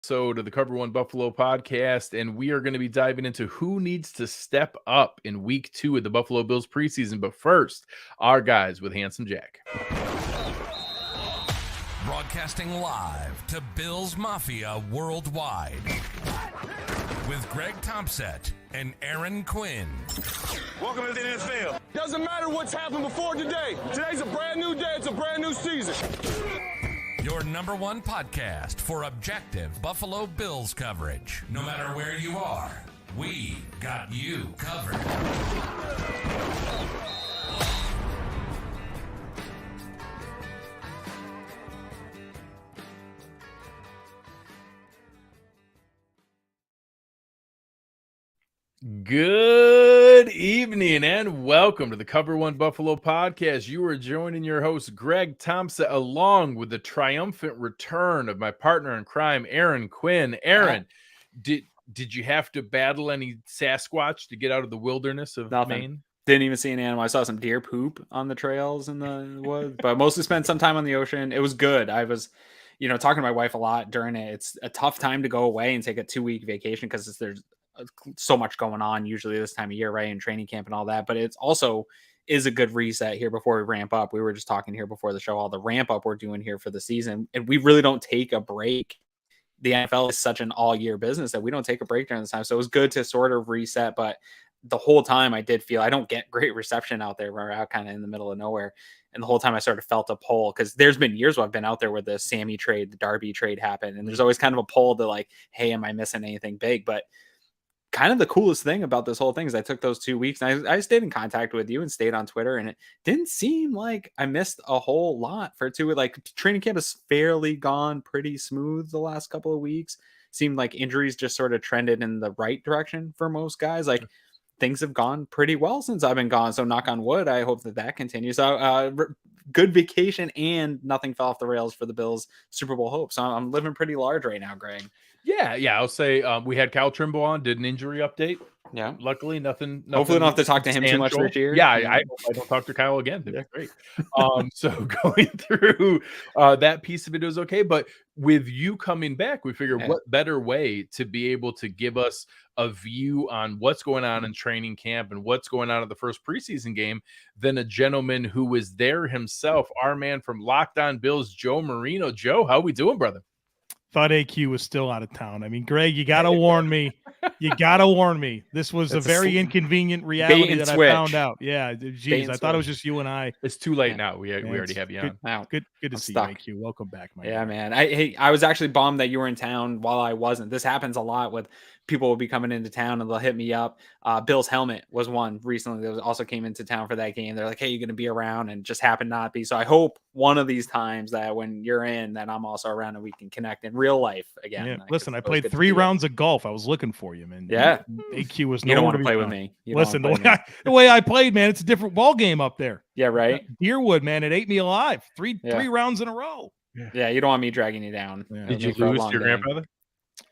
episode of the Cover One Buffalo podcast, and we are going to be diving into who needs to step up in week 2 of the Buffalo Bills preseason. But first, our guys with Handsome Jack. Broadcasting live to Bills Mafia worldwide with Greg Tompsett and Aaron Quinn. Welcome to the NFL. Doesn't matter what's happened before today. Today's a brand new day. It's a brand new season. Your number one podcast for objective Buffalo Bills coverage. No matter where you are, we got you covered. Good evening and welcome to the Cover One Buffalo podcast. You are joining your host, Greg Tompsett, along with the triumphant return of my partner in crime, Aaron Quinn. Aaron, did you have to battle any Sasquatch to get out of the wilderness of Maine? Didn't even see an animal. I saw some deer poop on the trails in the woods, but mostly spent some time on the ocean. It was good. I was, talking to my wife a lot during it. It's a tough time to go away and take a 2-week vacation because there's so much going on usually this time of year, right? And training camp and all that. But it's also is a good reset here before we ramp up. We were just talking here before the show, all the ramp up we're doing here for the season. And we really don't take a break. The NFL is such an all year business that we don't take a break during this time. So it was good to sort of reset. But the whole time I did feel I don't get great reception out there. We're out kind of in the middle of nowhere. And the whole time I sort of felt a pull because there's been years where I've been out there where the Sammy trade, the Darby trade happened. And there's always kind of a pull to like, hey, am I missing anything big? But kind of the coolest thing about this whole thing is I took those 2 weeks and I stayed in contact with you and stayed on Twitter, and it didn't seem like I missed a whole lot for 2 weeks. Like training camp has fairly gone pretty smooth the last couple of weeks. Seemed like injuries just sort of trended in the right direction for most guys. Like things have gone pretty well since I've been gone. So knock on wood, I hope that continues. So good vacation and nothing fell off the rails for the Bills Super Bowl hope. So I'm living pretty large right now, Greg. Yeah. I'll say we had Kyle Trimble on, did an injury update. Yeah. Luckily, nothing. Hopefully, don't have to talk to him too much this year. Yeah, I don't talk to Kyle again. That'd be great. So going through that piece of it was okay. But with you coming back, we figured what better way to be able to give us a view on what's going on in training camp and what's going on at the first preseason game than a gentleman who was there himself, our man from Locked On Bills, Joe Marino. Joe, how we doing, brother? Thought AQ was still out of town. I mean, Greg, you got to warn me. You got to warn me. This was a very inconvenient reality that I found out. Yeah, geez, I thought it was just you and I. It's too late now. We already have you on. Good to see you, AQ. Welcome back, my guy. Man. I was actually bummed that you were in town while I wasn't. This happens a lot with people will be coming into town and they'll hit me up. Bill's Helmet was one recently that also came into town for that game. They're like, hey, you're going to be around, and just happened not be. So I hope one of these times that when you're in, that I'm also around and we can connect in real life again. Yeah. Listen, I played 3 rounds of golf. I was looking for you, man. Yeah. AQ was you don't want to play with me. Listen, the way I played, man, it's a different ball game up there. Yeah, right. Deerwood, man, it ate me alive. Three rounds in a row. Yeah, you don't want me dragging you down. Yeah. Did you lose to your grandfather?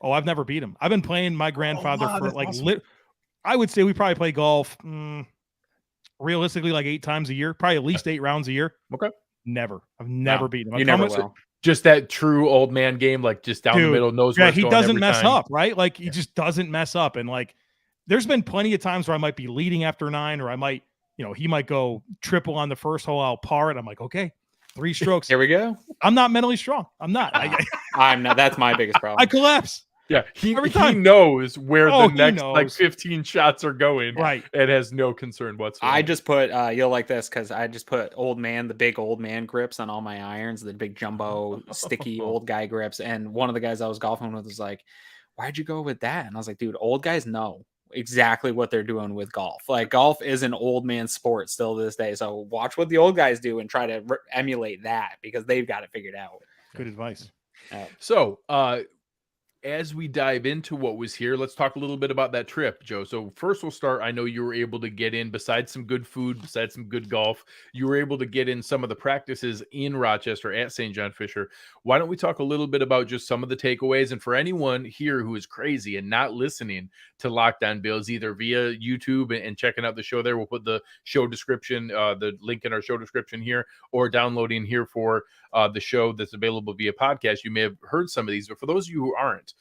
Oh, I've never beat him. I've been playing my grandfather for like awesome. I would say we probably play golf realistically like 8 times a year, probably at least 8 rounds a year. Okay. I've never beaten him. You never will. Just that true old man game, like just down the middle, knows where it's going. He doesn't mess up, right? Like he just doesn't mess up. And like there's been plenty of times where I might be leading after 9, or I might, he might go triple on the first hole, I'll par it. I'm like, okay, 3 strokes. Here we go. I'm not mentally strong. I'm not. I'm not. That's my biggest problem. I collapse. Yeah, he knows where the next like 15 shots are going. Right. And has no concern whatsoever. I just put, you'll like this because I just put the big old man grips on all my irons, the big jumbo, sticky old guy grips. And one of the guys I was golfing with was like, why'd you go with that? And I was like, dude, old guys know exactly what they're doing with golf. Like golf is an old man sport still to this day. So watch what the old guys do and try to emulate that because they've got it figured out. Good advice. So, as we dive into what was here, let's talk a little bit about that trip, Joe. So first we'll start. I know you were able to get in, besides some good food, besides some good golf, you were able to get in some of the practices in Rochester at St. John Fisher. Why don't we talk a little bit about just some of the takeaways? And for anyone here who is crazy and not listening to Locked On Bills, either via YouTube and checking out the show there, we'll put the show description, the link in our show description here, or downloading here for the show that's available via podcast, you may have heard some of these. But for those of you who aren't,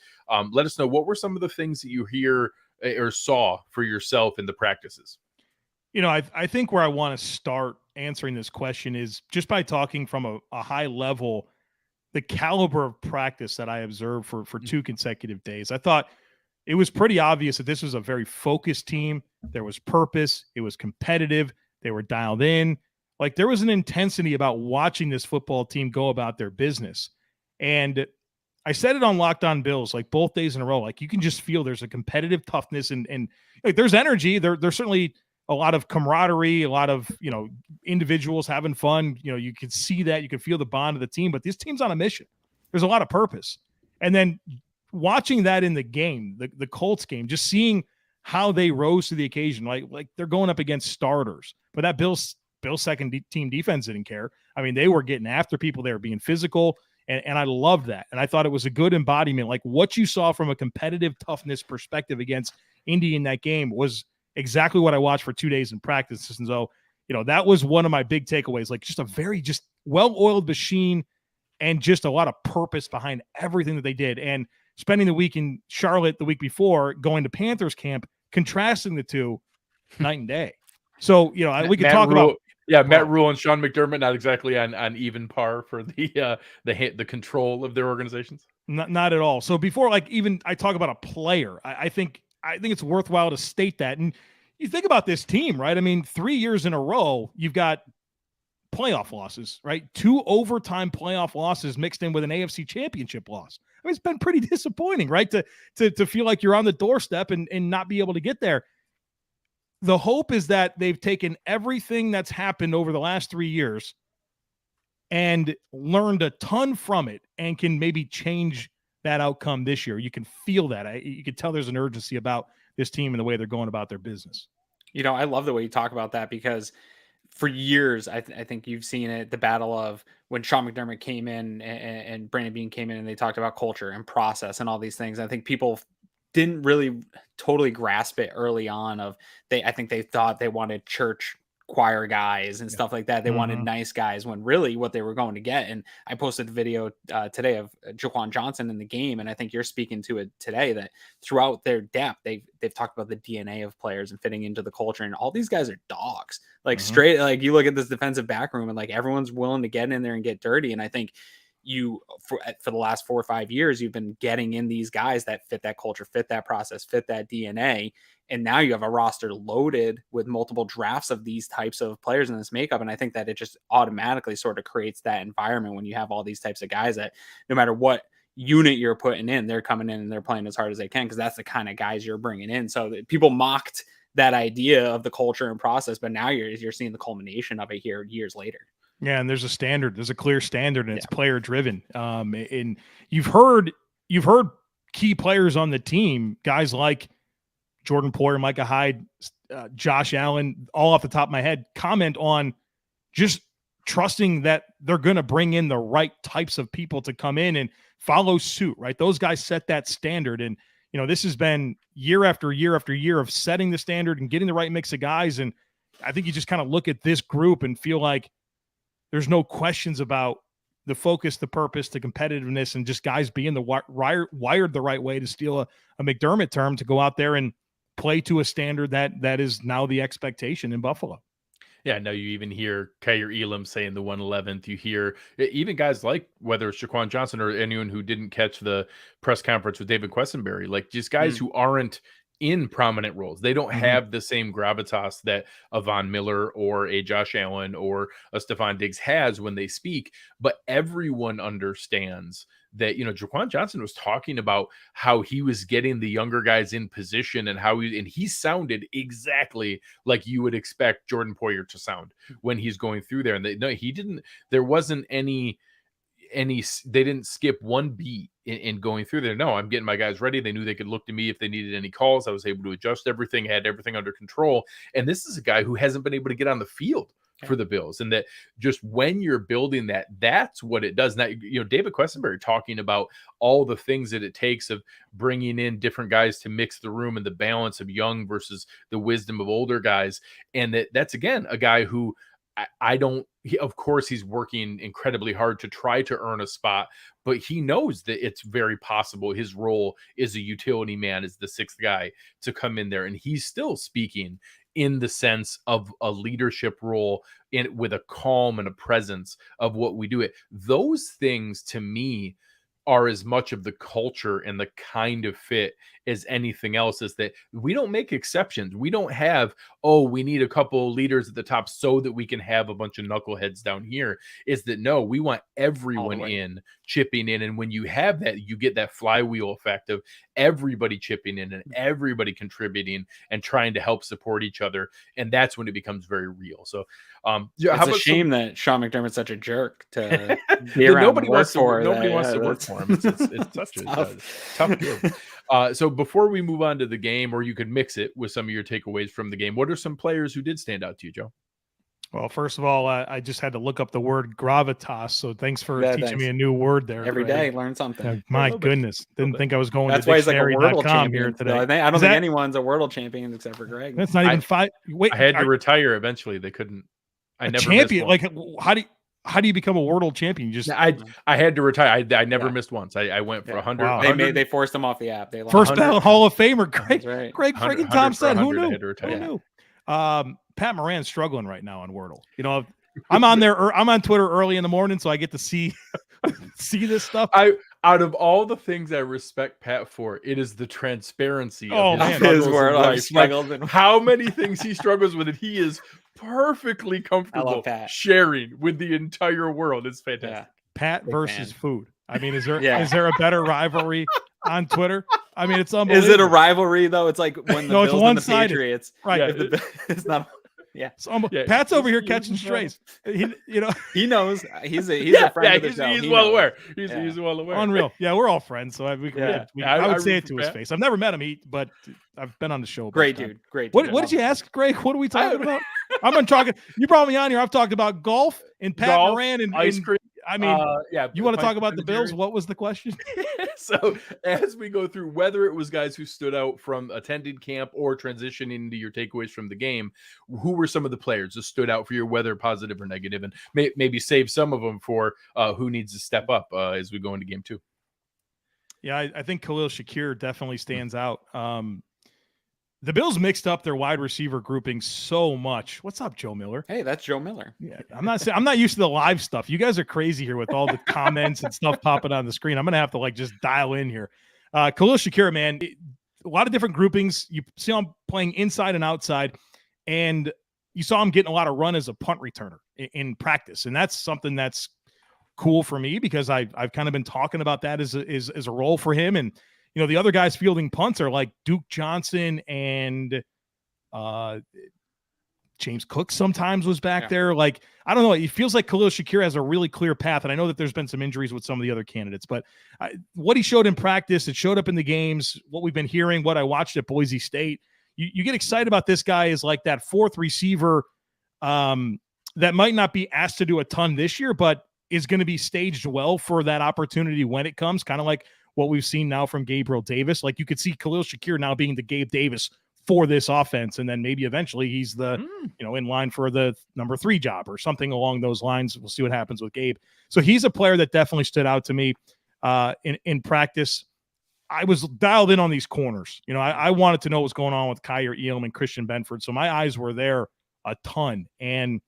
let us know, what were some of the things that you hear or saw for yourself in the practices? I think where I want to start answering this question is just by talking from a high level, the caliber of practice that I observed for 2 consecutive days. I thought it was pretty obvious that this was a very focused team. There was purpose. It was competitive. They were dialed in. Like, there was an intensity about watching this football team go about their business. And I said it on Locked On Bills, like, both days in a row. Like, you can just feel there's a competitive toughness and like, there's energy. There's certainly a lot of camaraderie, a lot of, individuals having fun. You can see that. You can feel the bond of the team. But this team's on a mission. There's a lot of purpose. And then watching that in the game, the Colts game, just seeing how they rose to the occasion, like they're going up against starters, but that Bills second team defense didn't care. I mean, they were getting after people. They were being physical, and I loved that. And I thought it was a good embodiment. Like, what you saw from a competitive toughness perspective against Indy in that game was exactly what I watched for 2 days in practice. And so, that was one of my big takeaways, like just a very well-oiled machine and just a lot of purpose behind everything that they did. And spending the week in Charlotte the week before, going to Panthers camp, contrasting the two night and day. So, we could talk about. Yeah, Matt Rule and Sean McDermott, not exactly on even par for the control of their organizations. Not at all. So before, even I talk about a player, I think it's worthwhile to state that. And you think about this team, right? I mean, 3 years in a row, you've got playoff losses, right? 2 overtime playoff losses mixed in with an AFC championship loss. I mean, it's been pretty disappointing, right? To feel like you're on the doorstep and not be able to get there. The hope is that they've taken everything that's happened over the last 3 years and learned a ton from it and can maybe change that outcome this year. You can feel that. You can tell there's an urgency about this team and the way they're going about their business. I love the way you talk about that, because for years, I think you've seen it, the battle of when Sean McDermott came in and Brandon Beane came in, and they talked about culture and process and all these things. I think people didn't really totally grasp it early on. I think they thought they wanted church choir guys and stuff like that. They wanted nice guys, when really what they were going to get. And I posted a video today of Jaquan Johnson in the game, and I think you're speaking to it today, that throughout their depth, they've talked about the DNA of players and fitting into the culture. And all these guys are dogs, like straight, like you look at this defensive back room and like everyone's willing to get in there and get dirty. And I think for the last 4 or 5 years, you've been getting in these guys that fit that culture, fit that process, fit that DNA. And now you have a roster loaded with multiple drafts of these types of players in this makeup. And I think that it just automatically sort of creates that environment when you have all these types of guys that no matter what unit you're putting in, they're coming in and they're playing as hard as they can, because that's the kind of guys you're bringing in. So people mocked that idea of the culture and process, but now you're seeing the culmination of it here years later. Yeah, and there's a standard. There's a clear standard, and it's player driven. And you've heard key players on the team, guys like Jordan Poyer, Micah Hyde, Josh Allen, all off the top of my head, comment on just trusting that they're going to bring in the right types of people to come in and follow suit, right? Those guys set that standard. And, this has been year after year after year of setting the standard and getting the right mix of guys. And I think you just kind of look at this group and feel like there's no questions about the focus, the purpose, the competitiveness, and just guys being wired the right way, to steal a McDermott term, to go out there and play to a standard that is now the expectation in Buffalo. Yeah, no, you even hear Kaiir Elam saying the 111th. You hear even guys like, whether it's Jaquan Johnson or anyone who didn't catch the press conference with David Quessenberry, like just guys who aren't in prominent roles. They don't have the same gravitas that a Von Miller or a Josh Allen or a Stephon Diggs has when they speak, but everyone understands that, Jaquan Johnson was talking about how he was getting the younger guys in position and he sounded exactly like you would expect Jordan Poyer to sound when he's going through there. And there wasn't any they didn't skip one beat in going through there. No, I'm getting my guys ready. They knew they could look to me if they needed any calls. I was able to adjust everything, had everything under control. And this is a guy who hasn't been able to get on the field for the Bills. And that just when you're building that, that's what it does. Now, David Quessenberry talking about all the things that it takes of bringing in different guys to mix the room and the balance of young versus the wisdom of older guys. And that's, again, a guy who I don't, of course, he's working incredibly hard to try to earn a spot, but he knows that it's very possible his role is a utility man, as the sixth guy to come in there. And he's still speaking in the sense of a leadership role with a calm and a presence of what we do. Those things to me are as much of the culture and the kind of fit as anything else. Is that we don't make exceptions. We don't have, we need a couple leaders at the top so that we can have a bunch of knuckleheads down here. Is that no, we want everyone in chipping in. And when you have that, you get that flywheel effect of everybody chipping in and everybody contributing and trying to help support each other. And that's when it becomes very real. So it's a shame that Sean McDermott's such a jerk to be around. Nobody wants to work for him. It's tough deal. So before we move on to the game, or you could mix it with some of your takeaways from the game, what are some players who did stand out to you, Joe? Well, first of all, I just had to look up the word gravitas. So thanks for teaching me a new word there. Every day, learn something. My goodness. Didn't think I was going That's to why he's like a Wordle dictionary.com champion here today. I don't think anyone's a Wordle champion except for Greg. That's not even five. Wait, I had to retire eventually. They couldn't. I never champion. Like, how do you become a Wordle champion? You just I had to retire. I never missed once. I went for 100. Wow. They forced him off the app. They first ballot Hall of Famer, Greg freaking Tompsett. Who knew? Pat Moran's struggling right now on Wordle. You know, I'm on there. I'm on Twitter early in the morning, so I get to see this stuff. Out of all the things I respect Pat for, it is the transparency of his struggles. How many things he struggles with, and he is perfectly comfortable sharing with the entire world. It's fantastic. Yeah. Pat versus food. I mean, is there a better rivalry on Twitter? I mean, it's unbelievable. Is it a rivalry though? It's like when the Bills and the Patriots. Right. It's not. Yeah. Pat's over here catching strays. He knows he's a friend of the show. He's well aware. He's well aware. Unreal. Yeah, we're all friends. So I would say it to his face. I've never met him, but I've been on the show. Great dude. What did you ask, Greg? What are we talking about? I've been talking. You brought me on here. I've talked about golf and Pat Moran and ice cream. I mean, you want to talk about the Bills? What was the question? So as we go through, whether it was guys who stood out from attended camp or transitioning into your takeaways from the game, who were some of the players that stood out for you, whether positive or negative, and maybe save some of them for who needs to step up as we go into game 2? Yeah, I think Khalil Shakir definitely stands out. The Bills mixed up their wide receiver grouping so much. What's up, Joe Miller? Hey, that's Joe Miller. Yeah, I'm not used to the live stuff. You guys are crazy here with all the comments and stuff popping on the screen. I'm gonna have to just dial in here. Khalil Shakir, man, a lot of different groupings. You see him playing inside and outside, and you saw him getting a lot of run as a punt returner in practice, and that's something that's cool for me because I've kind of been talking about that as a role for him. And you know, the other guys fielding punts are like Duke Johnson and James Cook sometimes was back there. Like, I don't know. It feels like Khalil Shakir has a really clear path. And I know that there's been some injuries with some of the other candidates, but what he showed in practice, it showed up in the games, what we've been hearing, what I watched at Boise State. You get excited about this guy as like that fourth receiver that might not be asked to do a ton this year, but is going to be staged well for that opportunity when it comes, kind of like what we've seen now from Gabriel Davis. Like you could see Khalil Shakir now being the Gabe Davis for this offense. And then maybe eventually he's the, in line for the number 3 job or something along those lines. We'll see what happens with Gabe. So he's a player that definitely stood out to me in practice. I was dialed in on these corners. I wanted to know what's going on with Kaiir, Elam, and Christian Benford. So my eyes were there a ton. And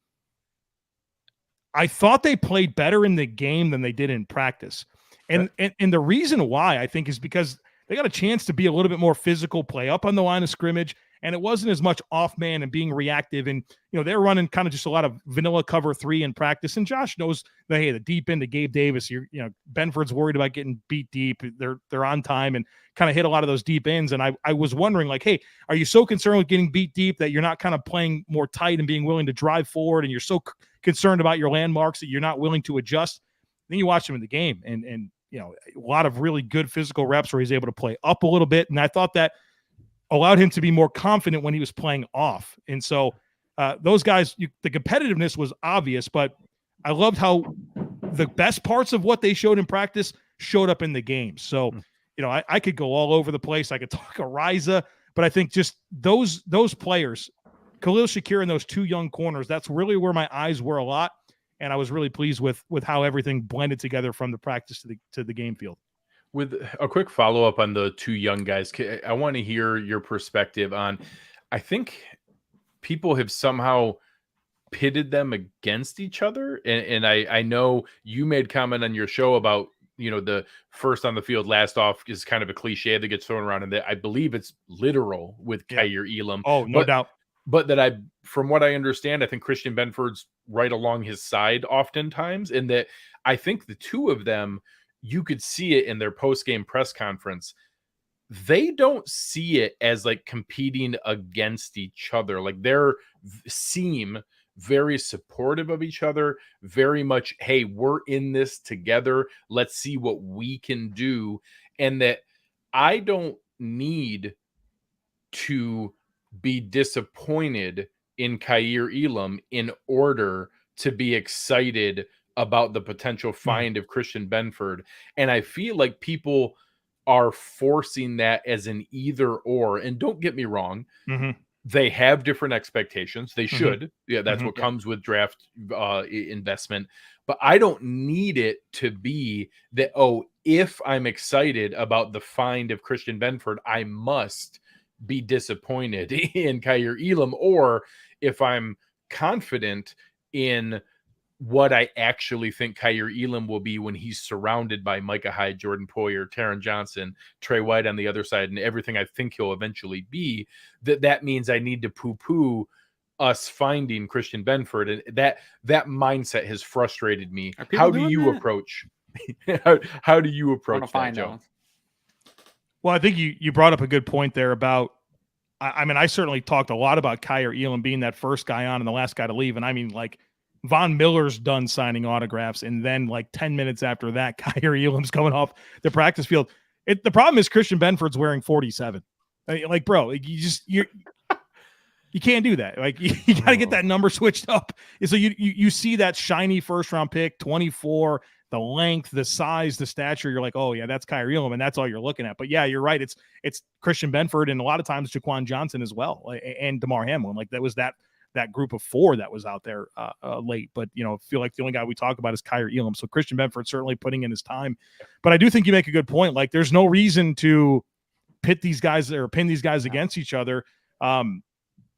I thought they played better in the game than they did in practice. And the reason why I think is because they got a chance to be a little bit more physical, play up on the line of scrimmage, and it wasn't as much off man and being reactive. And they're running kind of just a lot of vanilla cover 3 in practice. And Josh knows that the deep end to Gabe Davis, Benford's worried about getting beat deep. They're on time and kind of hit a lot of those deep ends. And I was wondering, like, hey, are you so concerned with getting beat deep that you're not kind of playing more tight and being willing to drive forward, and you're so concerned about your landmarks that you're not willing to adjust? Then you watch him in the game, and a lot of really good physical reps where he's able to play up a little bit. And I thought that allowed him to be more confident when he was playing off. And so those guys, the competitiveness was obvious, but I loved how the best parts of what they showed in practice showed up in the game. So, I could go all over the place. I could talk Ariza, but I think just those players Khalil Shakir and those two young corners, that's really where my eyes were a lot. And I was really pleased with how everything blended together from the practice to the game field. With a quick follow-up on the two young guys, I want to hear your perspective on, I think people have somehow pitted them against each other. And I know you made comment on your show about, the first on the field, last off is kind of a cliche that gets thrown around, and that I believe it's literal with Kaiir Elam. Oh, no doubt. But that from what I understand, I think Christian Benford's right along his side oftentimes, and that I think the two of them, you could see it in their post-game press conference. They don't see it as like competing against each other. Like seem very supportive of each other, very much, hey, we're in this together. Let's see what we can do. And that I don't need to be disappointed in Kaiir Elam in order to be excited about the potential find of Christian Benford. And I feel like people are forcing that as an either or. And don't get me wrong, they have different expectations. They should. Yeah, that's what comes with draft investment. But I don't need it to be that, if I'm excited about the find of Christian Benford, I must be disappointed in Kaiir Elam, or if I'm confident in what I actually think Kaiir Elam will be when he's surrounded by Micah Hyde, Jordan Poyer, Taron Johnson, Trey White on the other side, and everything I think he'll eventually be, that means I need to poo-poo us finding Christian Benford. And that mindset has frustrated me. How do you approach how do you approach that, Joe? Well, I think you brought up a good point there about, I mean, I certainly talked a lot about Kaiir Elam being that first guy on and the last guy to leave. And I mean, like, Von Miller's done signing autographs, and then like 10 minutes after that, Kaiir Elam's coming off the practice field. The problem is Christian Benford's wearing 47. Like, bro, you can't do that. Like, you got to get that number switched up. So you see that shiny first round pick, 24, the length, the size, the stature. You're like, oh yeah, that's Kaiir Elam, and that's all you're looking at. But yeah, you're right. It's Christian Benford, and a lot of times Jaquan Johnson as well, and DeMar Hamlin. Like, that was that group of four that was out there late. But, I feel like the only guy we talk about is Kaiir Elam. So Christian Benford certainly putting in his time. But I do think you make a good point. Like, there's no reason to pit these guys or pin these guys against each other.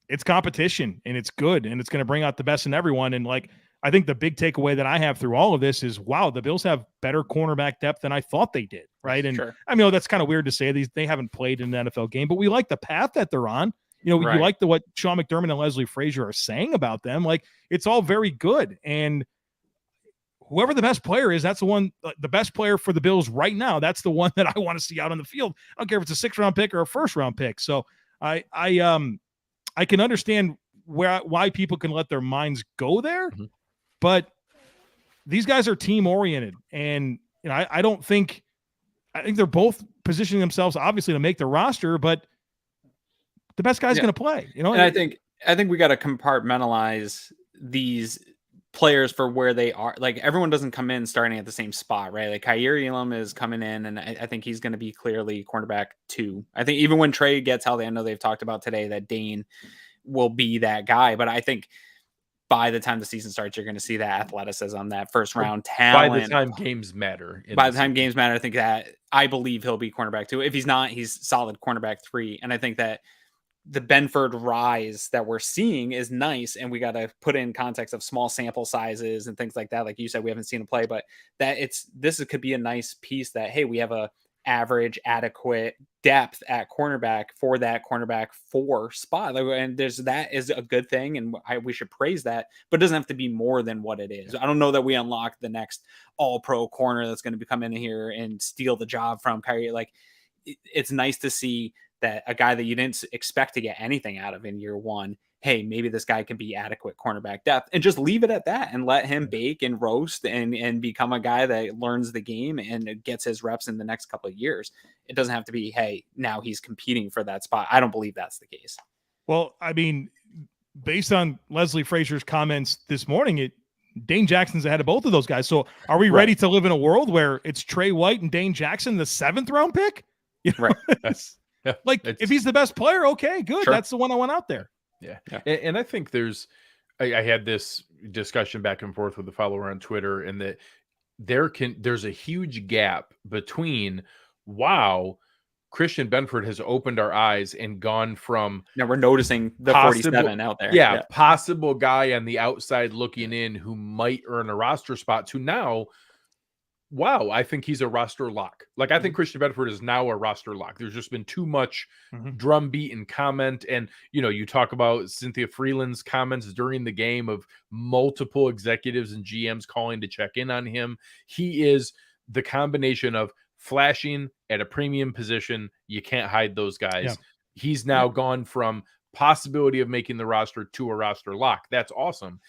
It's competition, and it's good, and it's going to bring out the best in everyone. And, like, I think the big takeaway that I have through all of this is, wow, the Bills have better cornerback depth than I thought they did, right? And sure. I mean, that's kind of weird to say. They haven't played in an NFL game, but we like the path that they're on. Right. You like what Sean McDermott and Leslie Frazier are saying about them. Like, it's all very good. And whoever the best player is, that's the one, the best player for the Bills right now. That's the one that I want to see out on the field. I don't care if it's a 6th-round pick or a 1st-round pick. So I can understand why people can let their minds go there, but these guys are team oriented. And, I think they're both positioning themselves obviously to make the roster, but the best guy's going to play, And I think we got to compartmentalize these players for where they are. Like, everyone doesn't come in starting at the same spot, right? Like, Kaiir Elam is coming in, and I think he's going to be clearly cornerback 2. I think even when Trey gets healthy, I know they've talked about today that Dane will be that guy, but I think by the time the season starts, you're going to see that athleticism, that first round talent. By the time games matter. I think that I believe he'll be cornerback 2. If he's not, he's solid cornerback 3. And I think that the Benford rise that we're seeing is nice, and we got to put in context of small sample sizes and things like that. Like you said, we haven't seen him play, but this could be a nice piece that, hey, we have a average, adequate depth at cornerback for that cornerback 4 spot. And that is a good thing, and we should praise that, but it doesn't have to be more than what it is. I don't know that we unlock the next all-pro corner that's going to come in here and steal the job from Kaiir. Like, it's nice to see that a guy that you didn't expect to get anything out of in year 1, hey, maybe this guy can be adequate cornerback depth, and just leave it at that and let him bake and roast and become a guy that learns the game and gets his reps in the next couple of years. It doesn't have to be, hey, now he's competing for that spot. I don't believe that's the case. Well, I mean, based on Leslie Frazier's comments this morning, Dane Jackson's ahead of both of those guys. So are we ready to live in a world where it's Trey White and Dane Jackson, the 7th-round pick? Right. If he's the best player, okay, good. Sure. That's the one I want out there. Yeah. Yeah. And I think I had this discussion back and forth with the follower on Twitter, and that there's a huge gap between, wow, Christian Benford has opened our eyes and gone from Now we're noticing the possible, 47 out there. possible guy on the outside looking in who might earn a roster spot, to now, wow, I think he's a roster lock. Like, I think Christian Benford is now a roster lock. There's just been too much drumbeat and comment. And, you talk about Cynthia Freeland's comments during the game of multiple executives and GMs calling to check in on him. He is the combination of flashing at a premium position. You can't hide those guys. Yeah. He's now gone from possibility of making the roster to a roster lock. That's awesome.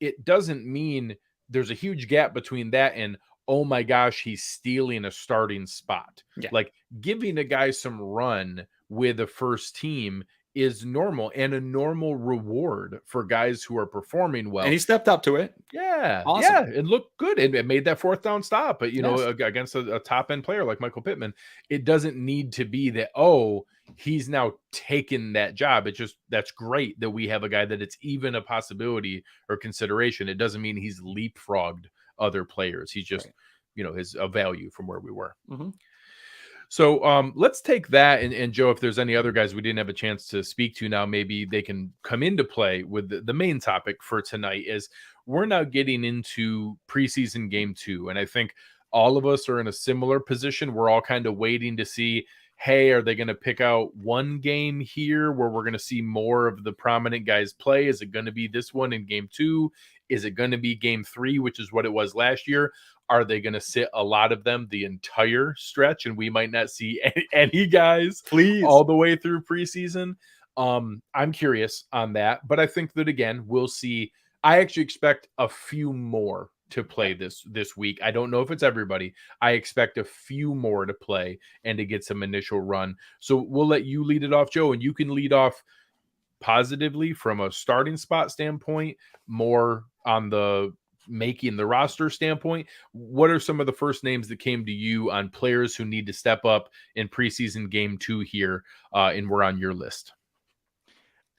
It doesn't mean there's a huge gap between that and, oh my gosh, he's stealing a starting spot. Yeah. Like, giving a guy some run with a first team is normal, and a normal reward for guys who are performing well. And he stepped up to it. Yeah. Awesome. Yeah. It looked good. It made that fourth down stop, but Yes. against a top end player like Michael Pittman, it doesn't need to be that, oh, he's now taken that job. It's just, that's great that we have a guy that it's even a possibility or consideration. It doesn't mean he's leapfrogged other players. He's just, his a value from where we were. So let's take that. And Joe, if there's any other guys we didn't have a chance to speak to now, maybe they can come into play with the main topic for tonight. Is we're now getting into preseason game 2. And I think all of us are in a similar position. We're all kind of waiting to see, hey, are they going to pick out one game here where we're going to see more of the prominent guys play? Is it going to be this one in game 2? Is it going to be game 3, which is what it was last year? Are they going to sit a lot of them the entire stretch, and we might not see any guys all the way through preseason? I'm curious on that, but I think that, again, we'll see. I actually expect a few more to play this week. I don't know if it's everybody. I expect a few more to play and to get some initial run. So we'll let you lead it off, Joe, and you can lead off positively from a starting spot standpoint, more on the making the roster standpoint. What are some of the first names that came to you on players who need to step up in preseason game 2 here, and we're on your list?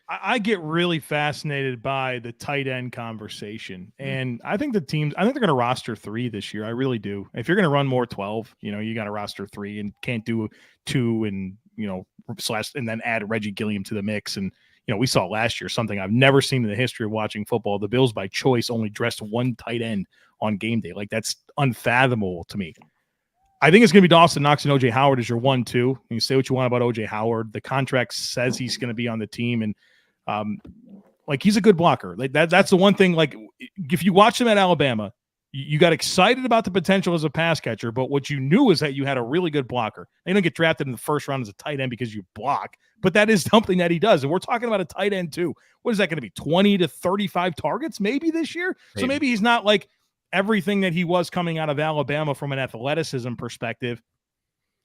I get really fascinated by the tight end conversation. And I think they're going to roster 3 this year. I really do. If you're going to run more 12, you got to roster 3 and can't do 2 and, and then add Reggie Gilliam to the mix. And, we saw last year something I've never seen in the history of watching football. The Bills, by choice, only dressed 1 tight end on game day. Like, that's unfathomable to me. I think it's going to be Dawson Knox and OJ Howard as your 1-2. You can say what you want about OJ Howard. The contract says he's going to be on the team, and he's a good blocker. Like that's the one thing. Like, if you watch him at Alabama, you got excited about the potential as a pass catcher, but what you knew is that you had a really good blocker. You don't get drafted in the first round as a tight end because you block, but that is something that he does. And we're talking about a tight end too. What is that going to be? 20 to 35 targets maybe this year? Maybe. So maybe he's not like everything that he was coming out of Alabama from an athleticism perspective,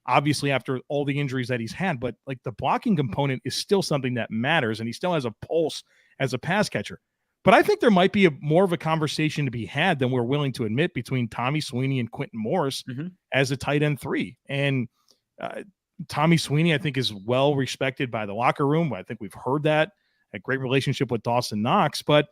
obviously after all the injuries that he's had, but like the blocking component is still something that matters, and he still has a pulse as a pass catcher. But I think there might be more of a conversation to be had than we're willing to admit between Tommy Sweeney and Quentin Morris as a tight end 3. And Tommy Sweeney, I think, is well respected by the locker room. I think we've heard that. A great relationship with Dawson Knox, but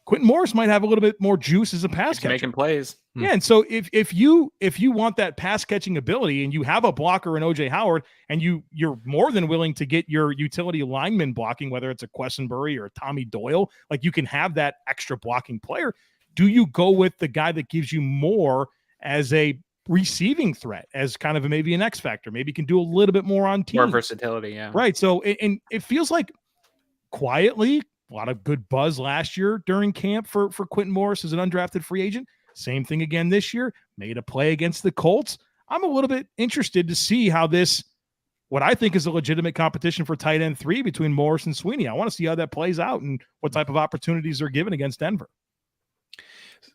Quentin Morris might have a little bit more juice as a pass catcher. Making plays. Yeah, and so if you want that pass catching ability and you have a blocker in OJ Howard, and you're more than willing to get your utility lineman blocking, whether it's a Quessenberry or a Tommy Doyle, like you can have that extra blocking player. Do you go with the guy that gives you more as a receiving threat, as kind of maybe an X factor, maybe can do a little bit more on team? More versatility, yeah. Right. So and it feels like quietly a lot of good buzz last year during camp for Quentin Morris as an undrafted free agent. Same thing again this year. Made a play against the Colts. I'm a little bit interested to see how what I think is a legitimate competition for tight end 3 between Morris and Sweeney. I want to see how that plays out and what type of opportunities are given against Denver.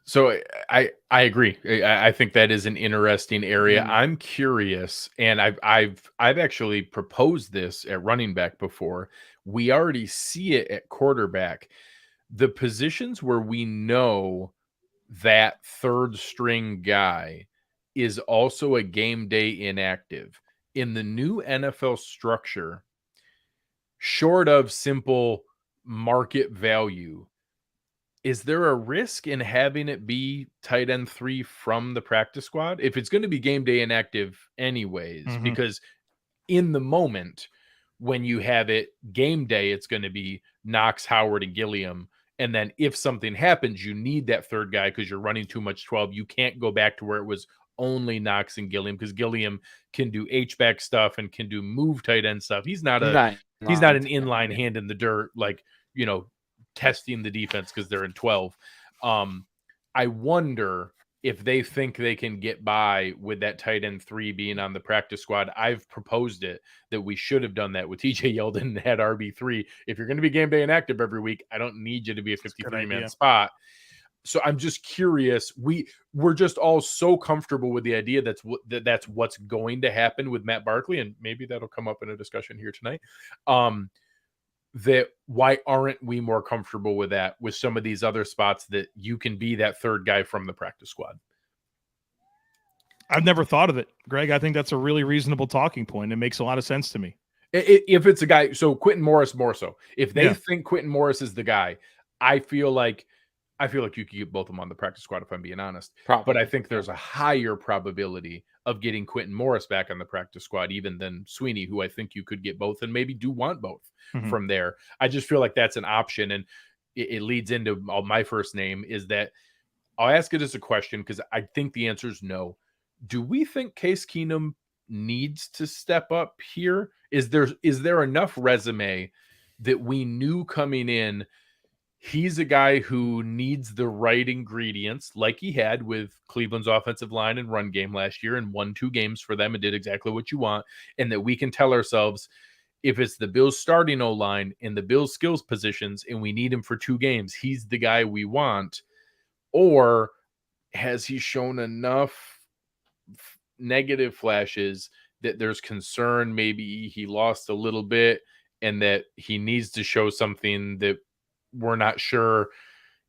So I agree. I think that is an interesting area. I'm curious, and I've actually proposed this at running back before. We already see it at quarterback. The positions where we know that third string guy is also a game day inactive. In the new NFL structure, short of simple market value, is there a risk in having it be tight end 3 from the practice squad? If it's going to be game day inactive anyways, because in the moment when you have it game day, it's going to be Knox, Howard, and Gilliam. And then if something happens, you need that third guy because you're running too much 12. You can't go back to where it was only Knox and Gilliam, because Gilliam can do H-back stuff and can do move tight end stuff. He's not an inline hand in the dirt, like, testing the defense because they're in 12. I wonder if they think they can get by with that tight end 3 being on the practice squad. I've proposed it that we should have done that with TJ Yeldon and had RB3. If you're going to be game day inactive every week, I don't need you to be a 53-man spot. So I'm just curious. We're just all so comfortable with the idea that's what's going to happen with Matt Barkley, and maybe that'll come up in a discussion here tonight. That why aren't we more comfortable with that with some of these other spots that you can be that third guy from the practice squad? I've never thought of it, Greg. I think that's a really reasonable talking point. It makes a lot of sense to me. If it's a guy, so Quentin Morris more so. If they think Quentin Morris is the guy, I feel like you could get both of them on the practice squad, if I'm being honest. Probably. But I think there's a higher probability of getting Quentin Morris back on the practice squad even than Sweeney, who I think you could get both and maybe do want both from there. I just feel like that's an option. And it leads into my first name is that I'll ask it as a question because I think the answer is no. Do we think Case Keenum needs to step up here? Is there enough resume that we knew coming in he's a guy who needs the right ingredients, like he had with Cleveland's offensive line and run game last year and won 2 games for them and did exactly what you want, and that we can tell ourselves if it's the Bills starting O-line in the Bills skills positions and we need him for 2 games, he's the guy we want? Or has he shown enough negative flashes that there's concern maybe he lost a little bit and that he needs to show something that we're not sure?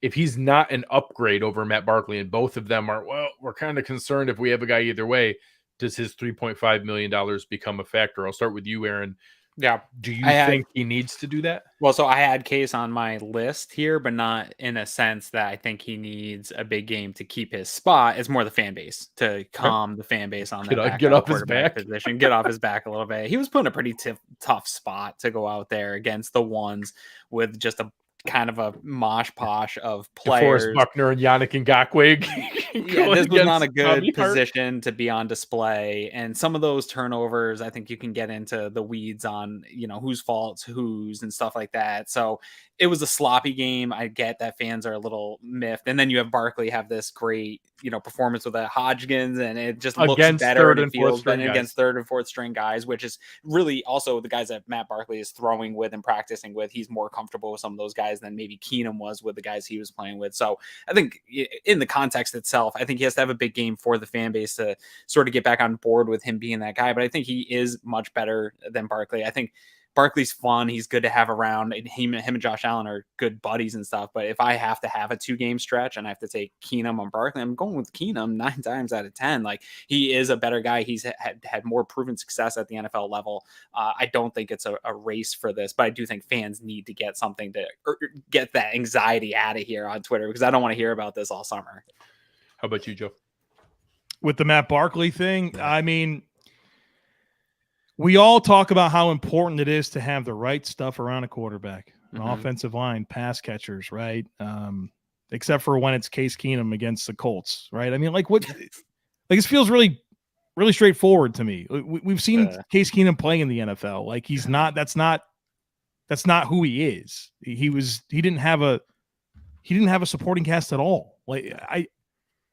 If he's not an upgrade over Matt Barkley and both of them are, well, we're kind of concerned if we have a guy either way, does his $3.5 million become a factor? I'll start with you, Aaron. Yeah. Do you think he needs to do that? Well, so I had Case on my list here, but not in a sense that I think he needs a big game to keep his spot. It's more the fan base to calm the fan base on that get off his back position, get off his back a little bit. He was put in a pretty tough spot to go out there against the ones with just a kind of a mosh posh of players. DeForest Buckner and Yannick Ngakoue. This was not a good position to be on display. And some of those turnovers, I think you can get into the weeds on, whose fault's whose and stuff like that. So it was a sloppy game. I get that fans are a little miffed. And then you have Barkley have this great, performance with Hodgkins, and it just looks better and it feels better against third and fourth string guys, which is really also the guys that Matt Barkley is throwing with and practicing with. He's more comfortable with some of those guys than maybe Keenum was with the guys he was playing with. So I think in the context itself, I think he has to have a big game for the fan base to sort of get back on board with him being that guy. But I think he is much better than Barkley. I think Barkley's fun. He's good to have around. And him and Josh Allen are good buddies and stuff. But if I have to have a 2-game stretch and I have to take Keenum on Barkley, I'm going with Keenum 9 times out of 10. Like, he is a better guy. He's had more proven success at the NFL level. I don't think it's a race for this, but I do think fans need to get something to get that anxiety out of here on Twitter, because I don't want to hear about this all summer. How about you, Joe? With the Matt Barkley thing, I mean, we all talk about how important it is to have the right stuff around a quarterback, an offensive line, pass catchers, right? Except for when it's Case Keenum against the Colts, right? I mean, this feels really, really straightforward to me. We've seen Case Keenum playing in the NFL. Like, he's not. That's not who he is. He didn't have a supporting cast at all. Like,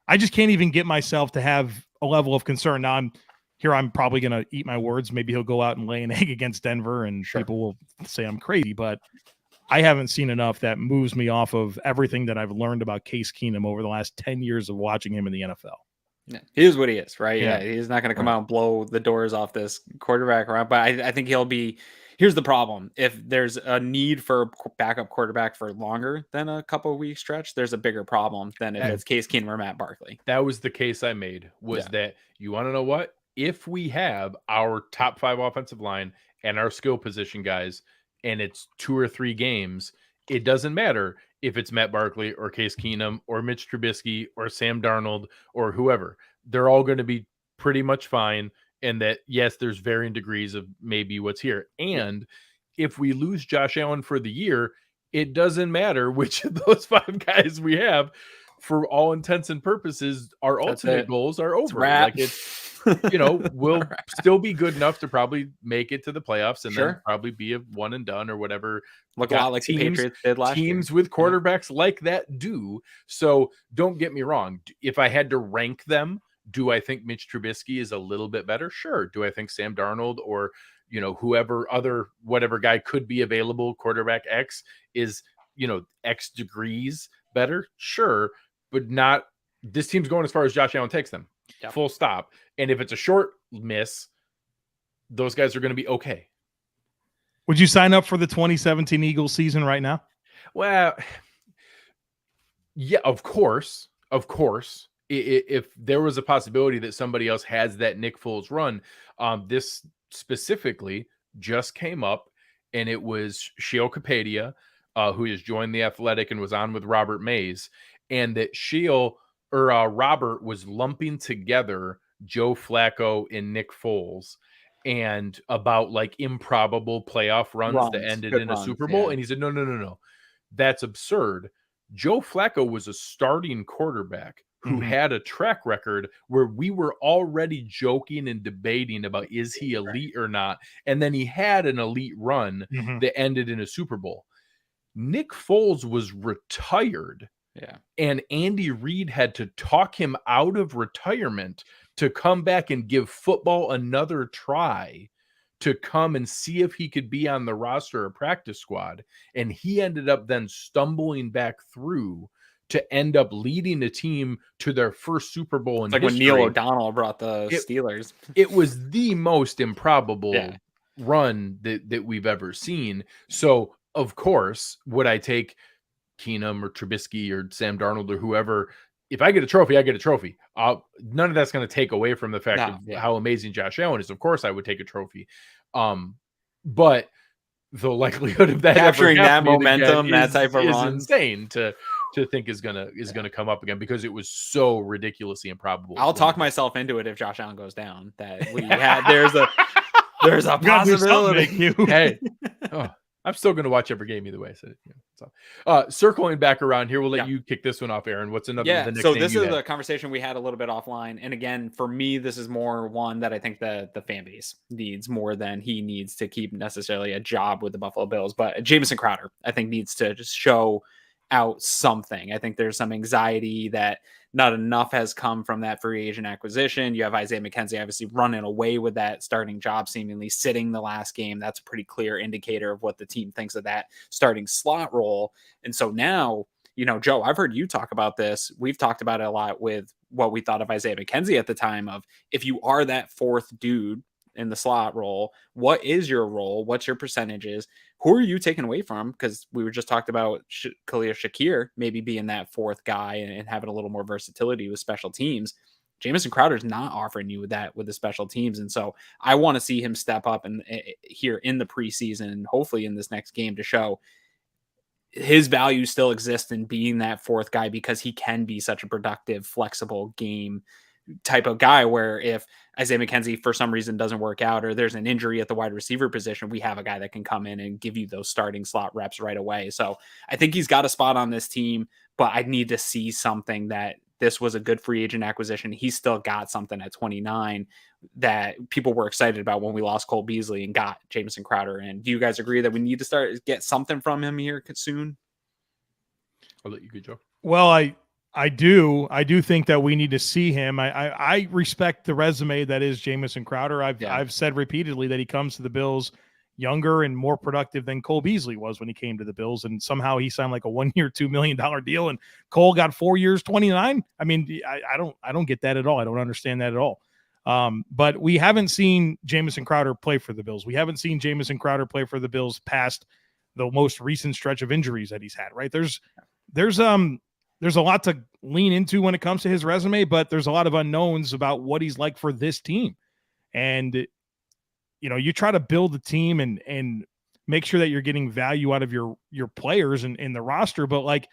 I just can't even get myself to have a level of concern. Now I'm probably going to eat my words. Maybe he'll go out and lay an egg against Denver and people will say I'm crazy, but I haven't seen enough that moves me off of everything that I've learned about Case Keenum over the last 10 years of watching him in the NFL. Yeah, he is what he is, right? Yeah, he's not going to come out and blow the doors off this quarterback around, but I think he'll be. Here's the problem. If there's a need for a backup quarterback for longer than a couple of weeks stretch, there's a bigger problem than if it's Case Keenum or Matt Barkley. That was the case I made, that you want to know what? If we have our top 5 offensive line and our skill position guys, and it's 2 or 3 games, it doesn't matter if it's Matt Barkley or Case Keenum or Mitch Trubisky or Sam Darnold or whoever. They're all going to be pretty much fine. And that, yes, there's varying degrees of maybe what's here. And if we lose Josh Allen for the year, it doesn't matter which of those 5 guys we have. For all intents and purposes, our ultimate goals are over. Like it's, we'll still be good enough to probably make it to the playoffs and then probably be a one and done or whatever. Look a lot like the Patriots did last year. Teams with quarterbacks like that do. So don't get me wrong. If I had to rank them, do I think Mitch Trubisky is a little bit better? Sure. Do I think Sam Darnold or, whatever guy could be available, quarterback X is, X degrees better? Sure. But not, this team's going as far as Josh Allen takes them. Yep. Full stop. And if it's a short miss, those guys are going to be okay. Would you sign up for the 2017 Eagles season right now? Well, yeah, of course. If there was a possibility that somebody else has that Nick Foles run, this specifically just came up, and it was Sheil Kapadia, who has joined the Athletic and was on with Robert Mays, and that Robert was lumping together Joe Flacco and Nick Foles and about like improbable playoff runs that ended in a Super Bowl. And he said, no. That's absurd. Joe Flacco was a starting quarterback who had a track record where we were already joking and debating about is he elite or not. And then he had an elite run that ended in a Super Bowl. Nick Foles was retired. Yeah. And Andy Reid had to talk him out of retirement to come back and give football another try to come and see if he could be on the roster or practice squad. And he ended up then stumbling back through to end up leading the team to their first Super Bowl in history. When Neil O'Donnell brought the Steelers. It was the most improbable run that we've ever seen. So, of course, would I take Keenum or Trubisky or Sam Darnold or whoever? If I get a trophy, I get a trophy. None of that's going to take away from the fact of how amazing Josh Allen is. Of course, I would take a trophy. But the likelihood of that capturing that momentum, that type of is run, insane to think is gonna come up again because it was so ridiculously improbable. I'll talk myself into it if Josh Allen goes down. That we had there's a possibility. Hey, I'm still going to watch every game either way. So, circling back around here, we'll let you kick this one off, Aaron. What's another? Yeah. The next So this is a conversation we had a little bit offline, and again, for me, this is more one that I think the fan base needs more than he needs to keep necessarily a job with the Buffalo Bills. But Jamison Crowder, I think, needs to just show out something. I think there's some anxiety that not enough has come from that free agent acquisition. You have Isaiah McKenzie obviously running away with that starting job, seemingly sitting the last game. That's a pretty clear indicator of what the team thinks of that starting slot role. And so now, Joe, I've heard you talk about this. We've talked about it a lot with what we thought of Isaiah McKenzie at the time of if you are that fourth dude in the slot role, what is your role? What's your percentages? Who are you taking away from? Because we were just talked about Kaiir Shakir maybe being that fourth guy and having a little more versatility with special teams. Jamison Crowder's not offering you that with the special teams. And so I want to see him step up and here in the preseason and hopefully in this next game to show his value still exists in being that fourth guy because he can be such a productive, flexible game type of guy where if Isaiah McKenzie for some reason doesn't work out or there's an injury at the wide receiver position, we have a guy that can come in and give you those starting slot reps right away. So I think he's got a spot on this team, but I need to see something that this was a good free agent acquisition. He's still got something at 29 that people were excited about when we lost Cole Beasley and got Jamison Crowder in. Do you guys agree that we need to get something from him here soon? I'll let you go, Joe. Well, I do think that we need to see him. I respect the resume that is Jamison Crowder. I've said repeatedly that he comes to the Bills younger and more productive than Cole Beasley was when he came to the Bills, and somehow he signed like a 1 year, $2 million deal, and Cole got 4 years, 29. I mean, I don't get that at all. I don't understand that at all. But we haven't seen Jamison Crowder play for the Bills. We haven't seen Jamison Crowder play for the Bills past the most recent stretch of injuries that he's had. Right? There's a lot to lean into when it comes to his resume, but there's a lot of unknowns about what he's like for this team. And, you try to build a team and make sure that you're getting value out of your players and in the roster. But like,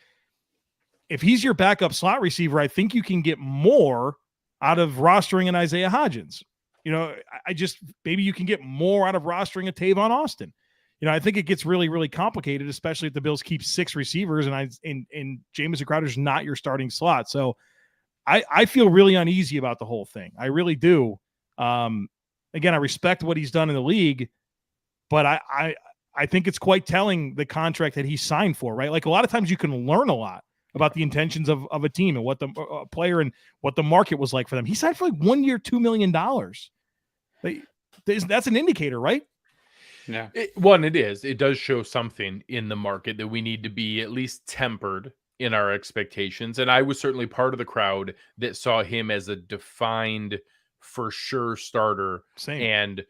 if he's your backup slot receiver, I think you can get more out of rostering an Isaiah Hodgins. You know, I just, maybe you can get more out of rostering a Tavon Austin. You know, I think it gets really, really complicated, especially if the Bills keep 6 receivers and Jamison Crowder's not your starting slot. So I feel really uneasy about the whole thing. I really do. Again, I respect what he's done in the league, but I think it's quite telling the contract that he signed for, right? Like, a lot of times you can learn a lot about the intentions of a team and what the player and what the market was like for them. He signed for like 1 year, $2 million. That's an indicator, right? Yeah. It is. It does show something in the market that we need to be at least tempered in our expectations. And I was certainly part of the crowd that saw him as a defined, for sure starter. Same. And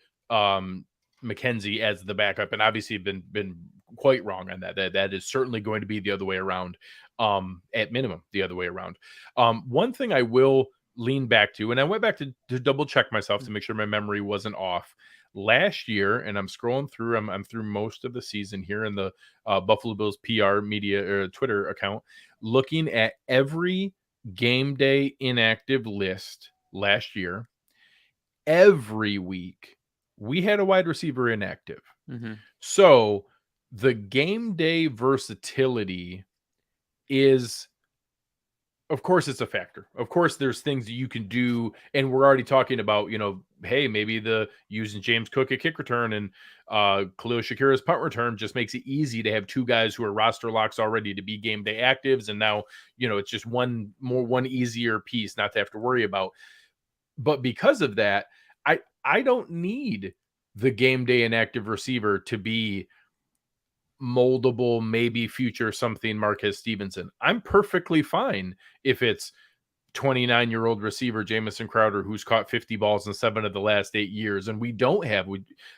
McKenzie as the backup. And obviously been quite wrong on that. That is certainly going to be the other way around. At minimum, the other way around. One thing I will lean back to, and I went back to double check myself to make sure my memory wasn't off. Last year, and I'm scrolling through, I'm through most of the season here in the Buffalo Bills PR media or Twitter account, looking at every game day inactive list last year. Every week, we had a wide receiver inactive. Mm-hmm. So the game day versatility is, of course, it's a factor. Of course, there's things that you can do, and we're already talking about, you know, hey, maybe using James Cook at kick return and Khalil Shakira's punt return just makes it easy to have 2 guys who are roster locks already to be game day actives, and now, you know, it's just one easier piece not to have to worry about. But because of that, I don't need the game day inactive receiver to be moldable, maybe future something Marquez Stevenson. I'm perfectly fine if it's 29-year-old receiver Jamison Crowder, who's caught 50 balls in 7 of the last 8 years, and we don't have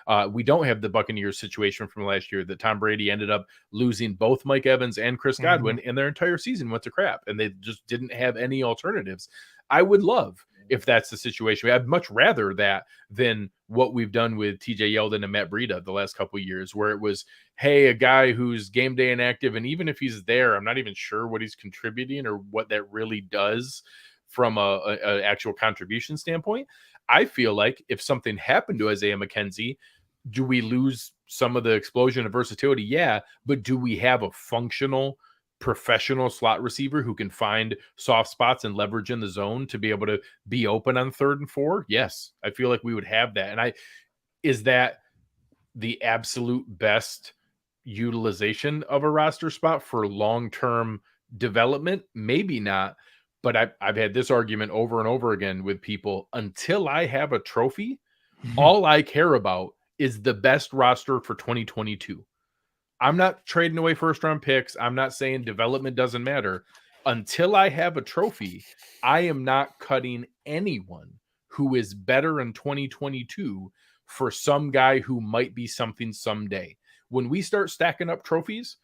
the Buccaneers situation from last year that Tom Brady ended up losing both Mike Evans and Chris Godwin, and their entire season went to crap, and they just didn't have any alternatives. I would love if that's the situation. I'd much rather that than what we've done with TJ Yeldon and Matt Breida the last couple of years, where it was, hey, a guy who's game day inactive, and even if he's there, I'm not even sure what he's contributing or what that really does from a actual contribution standpoint. I feel like if something happened to Isaiah McKenzie, do we lose some of the explosion of versatility? Yeah, but do we have a functional professional slot receiver who can find soft spots and leverage in the zone to be able to be open on 3rd and 4? Yes, I feel like we would have that. And is that the absolute best utilization of a roster spot for long-term development? Maybe not, but I've had this argument over and over again with people. Until I have a trophy, all I care about is the best roster for 2022. I'm not trading away 1st-round picks. I'm not saying development doesn't matter. Until I have a trophy, I am not cutting anyone who is better in 2022 for some guy who might be something someday. When we start stacking up trophies,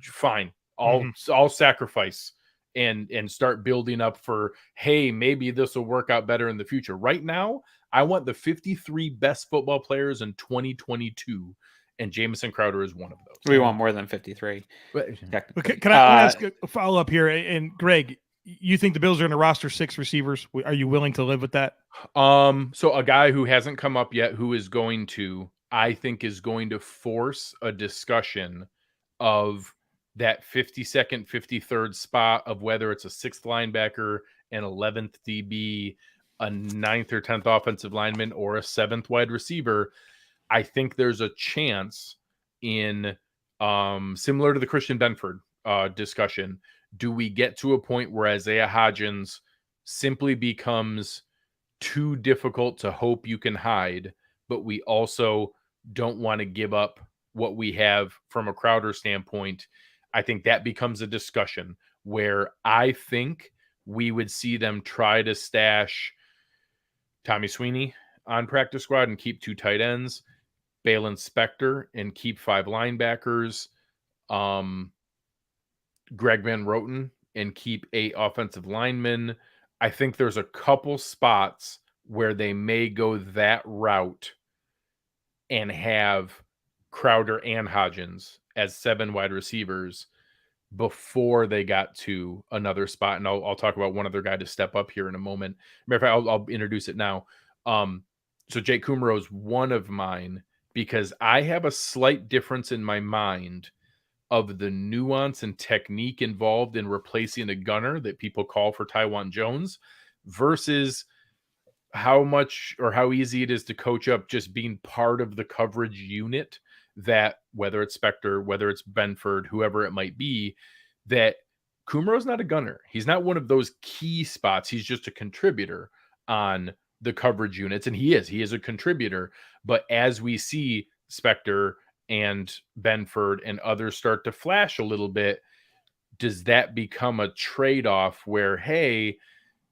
fine. I'll sacrifice and start building up for, hey, maybe this will work out better in the future. Right now, I want the 53 best football players in 2022. And Jamison Crowder is one of those. We want more than 53. Can I ask a follow-up here? And Greg, you think the Bills are going to roster 6 receivers? Are you willing to live with that? So a guy who hasn't come up yet, who is going to, I think, is going to force a discussion of that 52nd, 53rd spot of whether it's a 6th linebacker, an 11th DB, a 9th or 10th offensive lineman, or a 7th wide receiver. I think there's a chance in similar to the Christian Benford discussion. Do we get to a point where Isaiah Hodgins simply becomes too difficult to hope you can hide, but we also don't want to give up what we have from a Crowder standpoint? I think that becomes a discussion where I think we would see them try to stash Tommy Sweeney on practice squad and keep 2 tight ends, Balin Spector and keep 5 linebackers, Greg Van Roten and keep 8 offensive linemen. I think there's a couple spots where they may go that route and have Crowder and Hodgins as 7 wide receivers before they got to another spot. And I'll talk about one other guy to step up here in a moment. Matter of fact, I'll introduce it now. So Jake Kumerow is one of mine because I have a slight difference in my mind of the nuance and technique involved in replacing a gunner that people call for Taiwan Jones versus how much or how easy it is to coach up just being part of the coverage unit that, whether it's Spector, whether it's Benford, whoever it might be, that Kumerow's not a gunner. He's not one of those key spots. He's just a contributor on the coverage units, and he is a contributor. But as we see Spector and Benford and others start to flash a little bit, does that become a trade-off where, hey,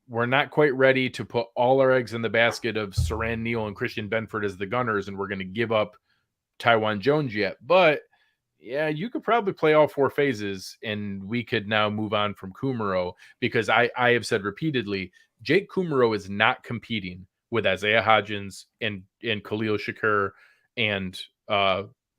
we're not quite ready to put all our eggs in the basket of Saran Neal and Christian Benford as the gunners, and we're going to give up Taiwan Jones yet? But yeah, you could probably play all 4 phases and we could now move on from Kumerow, because I have said repeatedly, Jake Kumerow is not competing with Isaiah Hodgins and Khalil Shakur and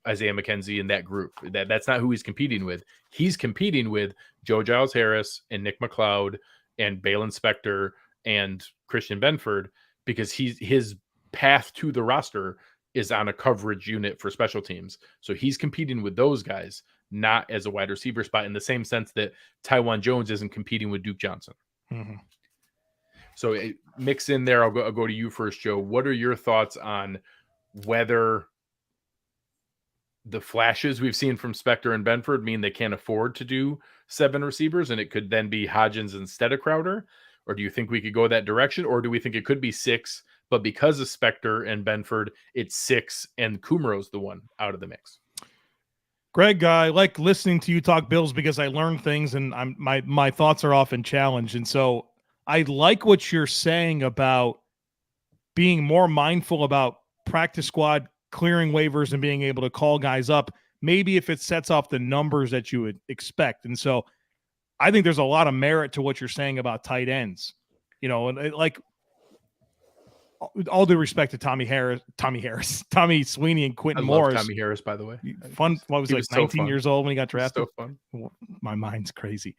Isaiah McKenzie in that group. That's not who he's competing with. He's competing with Joe Giles Harris and Nick McLeod and Balin Spector and Christian Benford, because his path to the roster is on a coverage unit for special teams. So he's competing with those guys, not as a wide receiver spot, in the same sense that Taiwan Jones isn't competing with Duke Johnson. Mm-hmm. So mix in there. I'll go to you first, Joe. What are your thoughts on whether the flashes we've seen from Spector and Benford mean they can't afford to do 7 receivers and it could then be Hodgins instead of Crowder? Or do you think we could go that direction? Or do we think it could be 6, but because of Spector and Benford, it's 6 and Kumerow's the one out of the mix? Greg, I like listening to you talk Bills because I learn things and my thoughts are often challenged. And so I like what you're saying about being more mindful about practice squad clearing waivers and being able to call guys up, maybe if it sets off the numbers that you would expect. And so I think there's a lot of merit to what you're saying about tight ends, and like, all due respect to Tommy Sweeney and Quentin Morris. Tommy Harris, by the way. Fun. What was he, like so 19 fun. years old when he got drafted? So fun. My mind's crazy.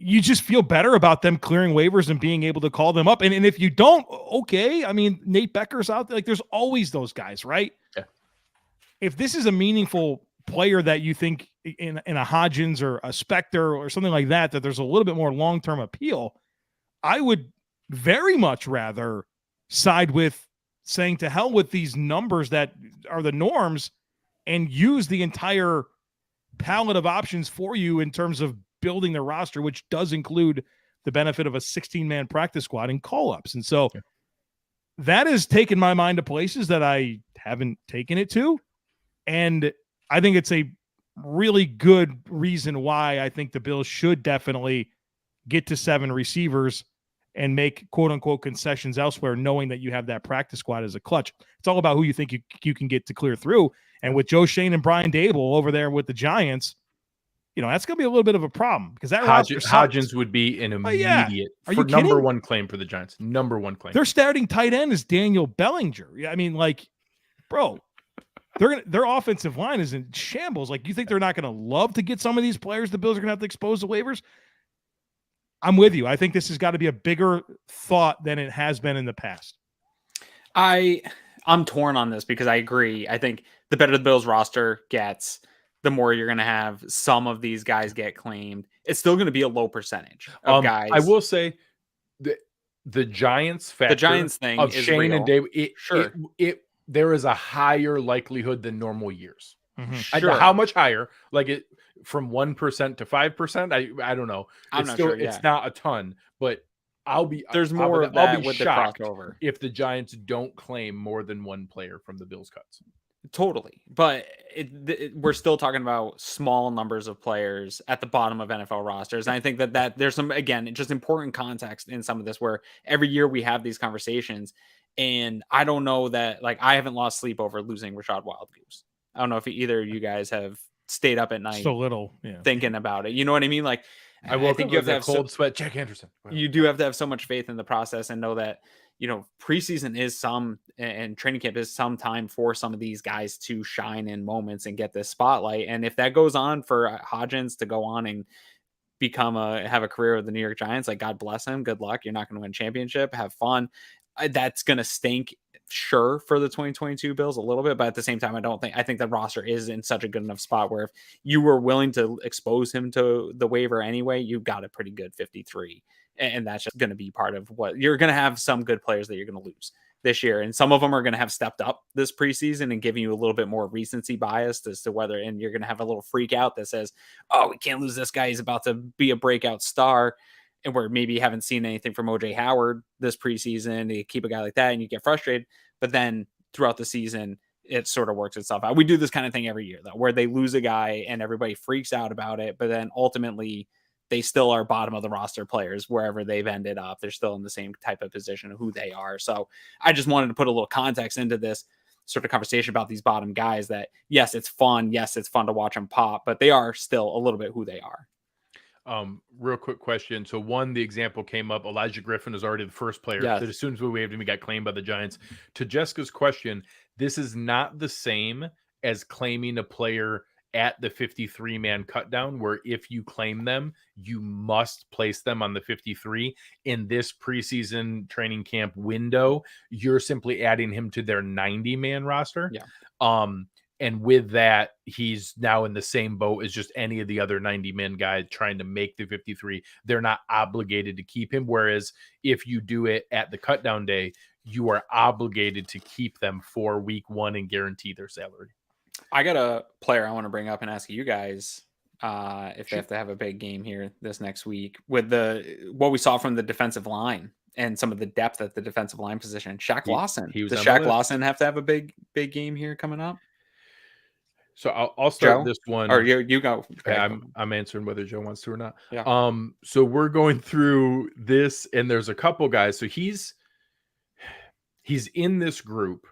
You just feel better about them clearing waivers and being able to call them up. And if you don't, okay. I mean, Nate Becker's out there. Like, there's always those guys, right? Yeah. If this is a meaningful player that you think in a Hodgins or a Spector or something like that there's a little bit more long-term appeal, I would very much rather side with saying to hell with these numbers that are the norms and use the entire palette of options for you in terms of building the roster, which does include the benefit of a 16-man practice squad and call-ups. And so that has taken my mind to places that I haven't taken it to. And I think it's a really good reason why I think the Bills should definitely get to 7 receivers and make quote-unquote concessions elsewhere, knowing that you have that practice squad as a clutch. It's all about who you think you can get to clear through. And with Joe Shane and Brian Dable over there with the Giants, that's going to be a little bit of a problem, because that Hodgins would be an immediate number 1 claim for the Giants. Number 1 claim. Their starting tight end is Daniel Bellinger. I mean, like, bro, their offensive line is in shambles. Like, you think they're not going to love to get some of these players the Bills are going to have to expose to waivers? I'm with you. I think this has got to be a bigger thought than it has been in the past. I'm torn on this because I agree. I think the better the Bills roster gets, the more you're going to have some of these guys get claimed. It's still going to be a low percentage of guys. I will say the Giants factor, the Giants thing of is Shane real. and Dave, there is a higher likelihood than normal years. Mm-hmm. Sure. How much higher? Like it from 1% to 5%? I don't know. It's not a ton, but there's more of that with the crossover if the Giants don't claim more than 1 player from the Bills cuts. Totally. But we're still talking about small numbers of players at the bottom of NFL rosters. And I think that there's some, again, just important context in some of this, where every year we have these conversations, and I don't know that, like, I haven't lost sleep over losing Rashad Wildgoose. I don't know if either of you guys have stayed up at night so little thinking about it. You know what I mean? Like, I think you have to have cold sweat. Jack Anderson. You do have to have so much faith in the process and know that, preseason is and training camp is some time for some of these guys to shine in moments and get this spotlight. And if that goes on for Hodgins to go on and have a career with the New York Giants, like, God bless him. Good luck. You're not going to win a championship. Have fun. That's going to stink, sure, for the 2022 Bills a little bit, but at the same time, I think the roster is in such a good enough spot where if you were willing to expose him to the waiver anyway, you've got a pretty good 53. And that's just going to be part of what you're going to have. Some good players that you're going to lose this year. And some of them are going to have stepped up this preseason and giving you a little bit more recency bias as to whether, and you're going to have a little freak out that says, oh, we can't lose this guy. He's about to be a breakout star. And where maybe you haven't seen anything from OJ Howard this preseason, you keep a guy like that and you get frustrated. But then throughout the season, it sort of works itself out. We do this kind of thing every year, though, where they lose a guy and everybody freaks out about it. But then ultimately, they still are bottom of the roster players wherever they've ended up. They're still in the same type of position of who they are. So I just wanted to put a little context into this sort of conversation about these bottom guys that, yes, it's fun. Yes, it's fun to watch them pop, but they are still a little bit who they are. Real quick question. So the example came up. Elijah Griffin is already the first player that as soon as we waived him, he got claimed by the Giants. To Jessica's question, this is not the same as claiming a player at the 53-man cutdown, where if you claim them, you must place them on the 53. In this preseason training camp window, you're simply adding him to their 90-man roster. Yeah. And with that, he's now in the same boat as just any of the other 90-man guys trying to make the 53. They're not obligated to keep him. Whereas if you do it at the cutdown day, you are obligated to keep them for week 1 and guarantee their salary. I got a player I want to bring up and ask you guys if they have to have a big game here this next week with what we saw from the defensive line and some of the depth at the defensive line position. Shaq Lawson. Does Shaq Lawson have to have a big game here coming up? So I'll start Joe? this one. Or you go. Okay, I'm answering whether Joe wants to or not. Yeah. So we're going through this, and there's a couple guys. So he's in this group,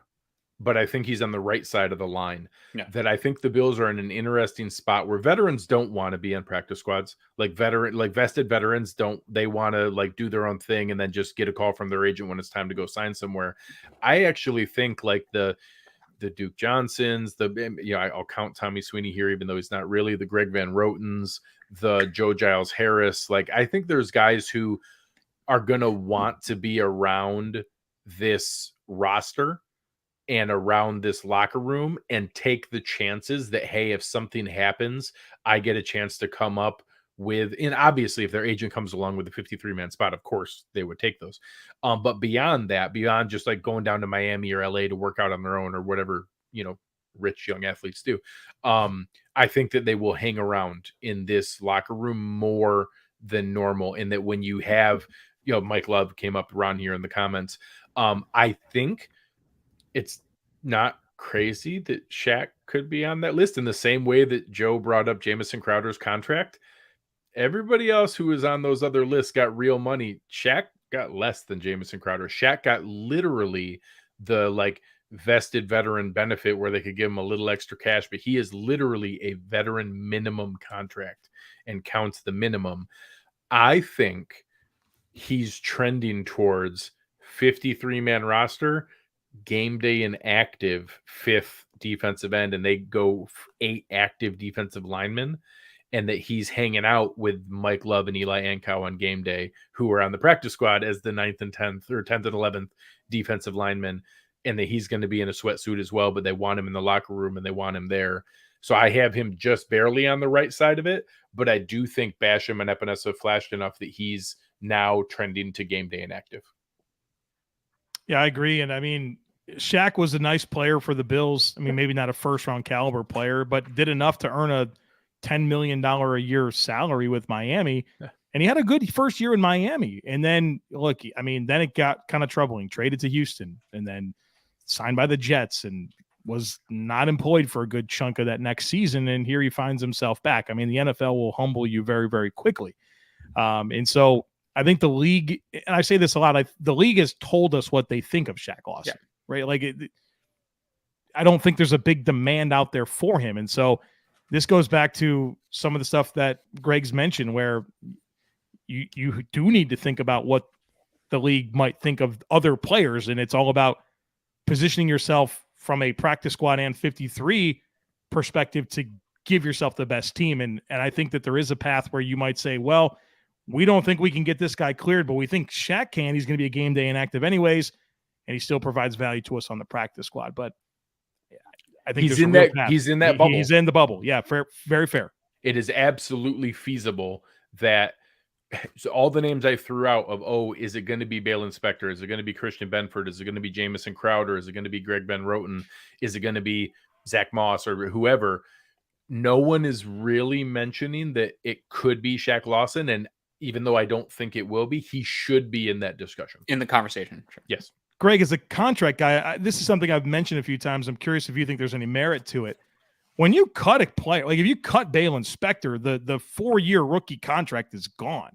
but I think he's on the right side of the line. Yeah. That I think the Bills are in an interesting spot where veterans don't want to be on practice squads. Like vested veterans they want to do their own thing and then just get a call from their agent when it's time to go sign somewhere. I actually think the Duke Johnsons, I'll count Tommy Sweeney here, even though he's not really, the Greg Van Rotens, the Joe Giles Harris. I think there's guys who are going to want to be around this roster and around this locker room and take the chances that, hey, if something happens, I get a chance to come up with, and obviously if their agent comes along with a 53-man spot, of course they would take those. But beyond that, beyond just going down to Miami or LA to work out on their own or whatever, rich young athletes do. I think that they will hang around in this locker room more than normal. And that when you have, Mike Love came up around here in the comments. I think it's not crazy that Shaq could be on that list in the same way that Joe brought up Jamison Crowder's contract. Everybody else who was on those other lists got real money. Shaq got less than Jamison Crowder. Shaq got literally the vested veteran benefit where they could give him a little extra cash, but he is literally a veteran minimum contract and counts the minimum. I think he's trending towards 53-man roster, game day and active 5th defensive end, and they go 8 active defensive linemen, and that he's hanging out with Mike Love and Eli Ankow on game day, who are on the practice squad as the 9th and 10th or 10th and 11th defensive linemen, and that he's going to be in a sweatsuit as well, but they want him in the locker room and they want him there. So I have him just barely on the right side of it, but I do think Basham and Epinesa flashed enough that he's now trending to game day and active. Yeah, I agree. And I mean, Shaq was a nice player for the Bills. I mean, maybe not a first-round caliber player, but did enough to earn a $10 million a year salary with Miami. And he had a good first year in Miami. And then, look, I mean, then it got kind of troubling. Traded to Houston and then signed by the Jets and was not employed for a good chunk of that next season. And here he finds himself back. I mean, the NFL will humble you very, very quickly. And so I think the league, and I say this a lot, the league has told us what they think of Shaq Lawson, right? I don't think there's a big demand out there for him. And so this goes back to some of the stuff that Greg's mentioned, where you do need to think about what the league might think of other players. And it's all about positioning yourself from a practice squad and 53 perspective to give yourself the best team. And I think that there is a path where you might say, well, we don't think we can get this guy cleared, but we think Shaq can. He's going to be a game day inactive anyways, and he still provides value to us on the practice squad. But I think he's in that bubble. He's in the bubble. Yeah, fair, very fair. It is absolutely feasible that so all the names I threw out of, is it going to be Balen Spector? Is it going to be Christian Benford? Is it going to be Jamison Crowder? Is it going to be Greg Ben Roten? Is it going to be Zach Moss or whoever? No one is really mentioning that it could be Shaq Lawson. And even though I don't think it will be, he should be in that discussion. In the conversation. Sure. Yes. Greg, as a contract guy, this is something I've mentioned a few times. I'm curious if you think there's any merit to it. When you cut a player, like if you cut Balen Spector, the 4-year rookie contract is gone.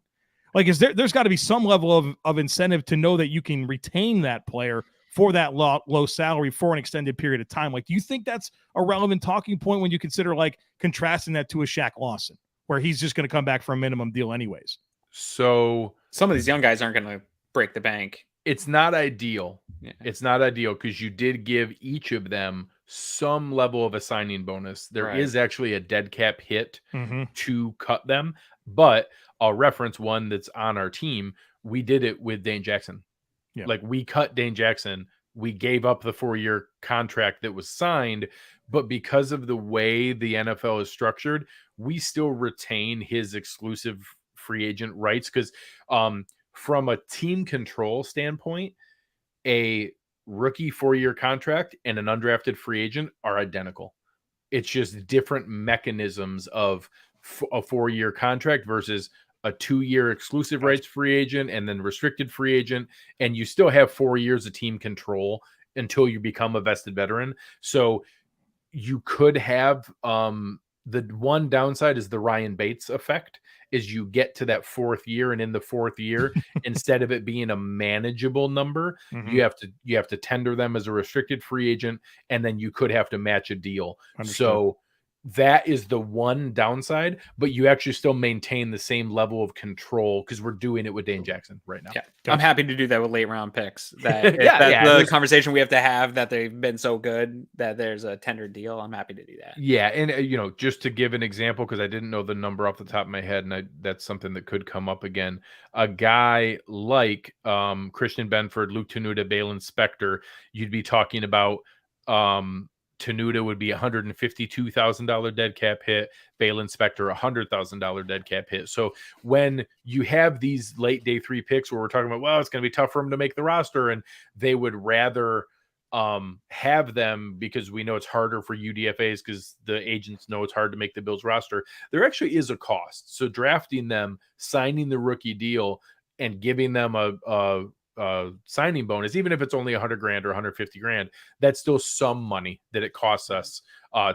Like, there's got to be some level of incentive to know that you can retain that player for that low salary for an extended period of time. Like, do you think that's a relevant talking point when you consider like contrasting that to a Shaq Lawson, where he's just going to come back for a minimum deal anyways? So some of these young guys aren't going to break the bank. It's not ideal. Yeah. It's not ideal because you did give each of them some level of a signing bonus. There is actually a dead cap hit to cut them, but I'll reference one that's on our team. We did it with Dane Jackson. Yeah. Like, we cut Dane Jackson. We gave up the 4-year contract that was signed, but because of the way the NFL is structured, we still retain his exclusive free agent rights. Because from a team control standpoint, a rookie 4-year contract and an undrafted free agent are identical. It's just different mechanisms of a 4-year contract versus a 2-year exclusive rights free agent and then restricted free agent. And you still have 4 years of team control until you become a vested veteran. So you could have the one downside is the Ryan Bates effect, is you get to that 4th year, and in the 4th year, instead of it being a manageable number, you have to tender them as a restricted free agent, and then you could have to match a deal. Understood. So that is the one downside, but you actually still maintain the same level of control because we're doing it with Dane Jackson right now. Yeah. I'm happy to do that with late round picks. That's the conversation we have to have, that they've been so good that there's a tender deal. I'm happy to do that. Yeah. And, just to give an example, because I didn't know the number off the top of my head, and that's something that could come up again. A guy like Christian Benford, Luke Tenuta, Balen Spector, you'd be talking about Tenuta would be $152,000 dead cap hit, Balen Spector $100,000 dead cap hit. So when you have these late day 3 picks where we're talking about, well, it's going to be tough for them to make the roster, and they would rather have them because we know it's harder for UDFAs because the agents know it's hard to make the Bills roster. There actually is a cost. So drafting them, signing the rookie deal, and giving them a signing bonus, even if it's only $100,000 or $150,000, that's still some money that it costs us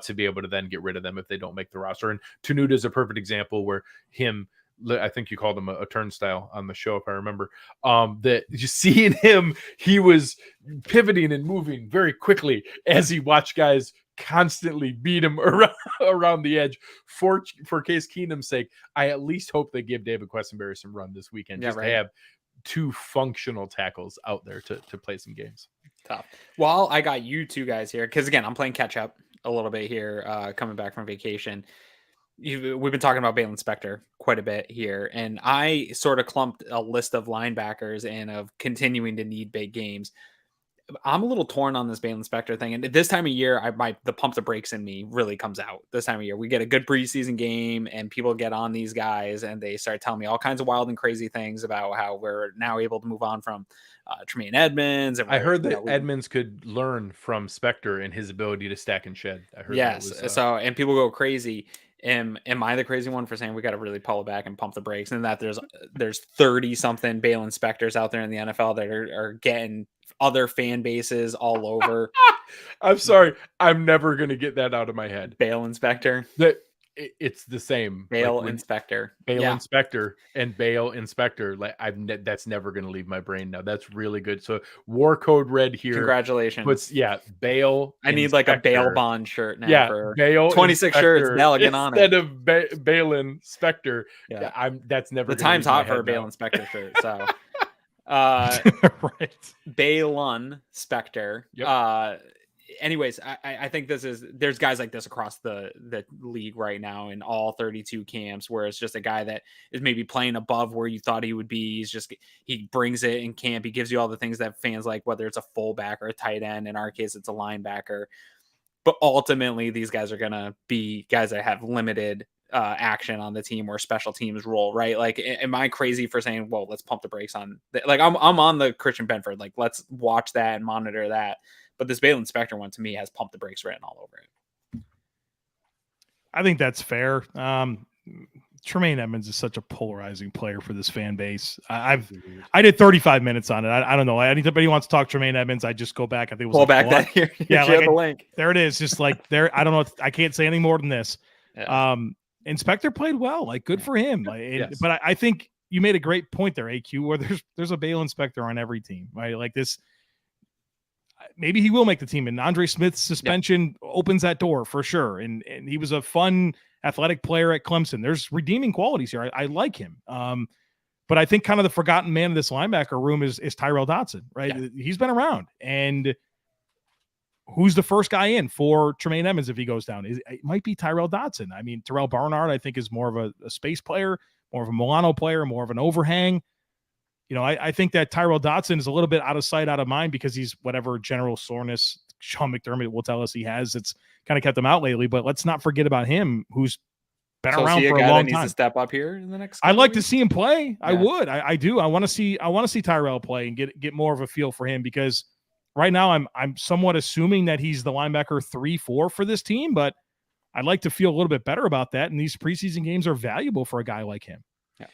to be able to then get rid of them if they don't make the roster. And Tenuta is a perfect example where I think you called him a turnstile on the show, if I remember, that just seeing him, he was pivoting and moving very quickly as he watched guys constantly beat him around the edge. For Case Keenum's sake, I at least hope they give David Questenberry some run this weekend, to have 2 functional tackles out there to play some games. Tough. Well, I got you 2 guys here because, again, I'm playing catch up a little bit here, coming back from vacation. We've been talking about Balen Spector quite a bit here, and I sort of clumped a list of linebackers and of continuing to need big games. I'm a little torn on this Balen Spector thing, and this time of year, the pump the brakes in me really comes out. This time of year, we get a good preseason game, and people get on these guys, and they start telling me all kinds of wild and crazy things about how we're now able to move on from Tremaine Edmonds. And I heard that Edmonds could learn from Spector and his ability to stack and shed. I heard and people go crazy. Am I the crazy one for saying we got to really pull it back and pump the brakes, and that there's 30 something Balen Spectors out there in the NFL that are getting other fan bases all over? I'm sorry, I'm never gonna get that out of my head. Balen Spector. It's the same. Bale Inspector. Inspector and Bale Inspector. Like that's never going to leave my brain now. That's really good. So War Code Red here. Congratulations. Bale. I need like a bail bond shirt now. For Bale 26 shirts. Now get on it. Instead of Bale Inspector. That's never. The time's hot for a Bale Inspector shirt. So Right. Balon Spectre. Yep. Anyways, I think there's guys like this across the league right now in all 32 camps, where it's just a guy that is maybe playing above where you thought he would be. He brings it in camp. He gives you all the things that fans like, whether it's a fullback or a tight end. In our case, it's a linebacker. But ultimately, these guys are going to be guys that have limited action on the team or special teams role, right? Like, am I crazy for saying, well, let's pump the brakes on like I'm on the Christian Benford, like let's watch that and monitor that. But this Balon Spectre one to me has pumped the brakes written all over it. I think that's fair. Tremaine Edmonds is such a polarizing player for this fan base. I did 35 minutes on it. I don't know. Anybody wants to talk Tremaine Edmonds, I just go back. I think it was pull back that here. Yeah, like the link. There it is. Just like there. I don't know. I can't say any more than this. Yeah. Inspector played well. Like, good for him. Yes. But I think you made a great point there, AQ, where there's a Balon Inspector on every team, right? Like this. Maybe he will make the team, and Andre Smith's suspension opens that door for sure. And he was a fun, athletic player at Clemson. There's redeeming qualities here. I like him. But I think kind of the forgotten man of this linebacker room is Tyrell Dodson, right? Yeah. He's been around, and who's the first guy in for Tremaine Edmonds if he goes down? It might be Tyrell Dodson. I mean, Terrell Barnard, I think, is more of a space player, more of a Milano player, more of an overhang. You know, I think that Tyrell Dodson is a little bit out of sight, out of mind, because he's whatever general soreness Sean McDermott will tell us he has. It's kind of kept him out lately, but let's not forget about him, who's been around for a long time. To step up here in the next. I'd like to see him play. Yeah. I would. I do. I want to see Tyrell play and get more of a feel for him, because right now I'm somewhat assuming that he's the linebacker 3-4 for this team, but I'd like to feel a little bit better about that. And these preseason games are valuable for a guy like him. Yeah.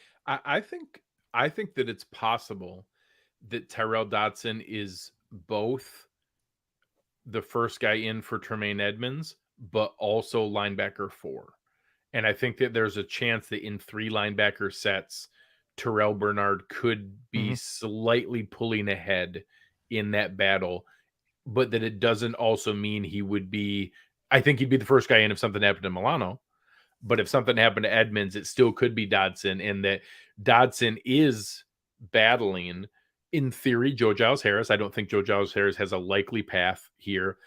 I think that it's possible that Tyrell Dodson is both the first guy in for Tremaine Edmonds, but also linebacker 4. And I think that there's a chance that in 3 linebacker sets, Terrell Bernard could be slightly pulling ahead in that battle, but that it doesn't also mean he would be, I think he'd be the first guy in if something happened to Milano. But if something happened to Edmonds, it still could be Dodson, and that Dodson is battling, in theory, Joe Giles Harris. I don't think Joe Giles Harris has a likely path here,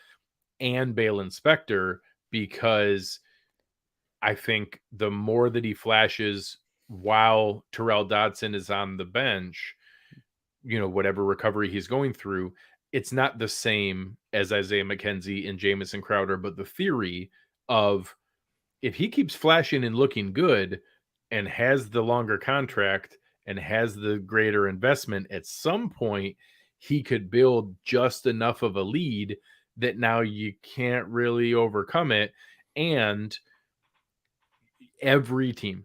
and Balon Spectre, because I think the more that he flashes while Terrell Dodson is on the bench, you know, whatever recovery he's going through, it's not the same as Isaiah McKenzie and Jamison Crowder, but the theory of, if he keeps flashing and looking good and has the longer contract and has the greater investment, at some point he could build just enough of a lead that now you can't really overcome it. And every team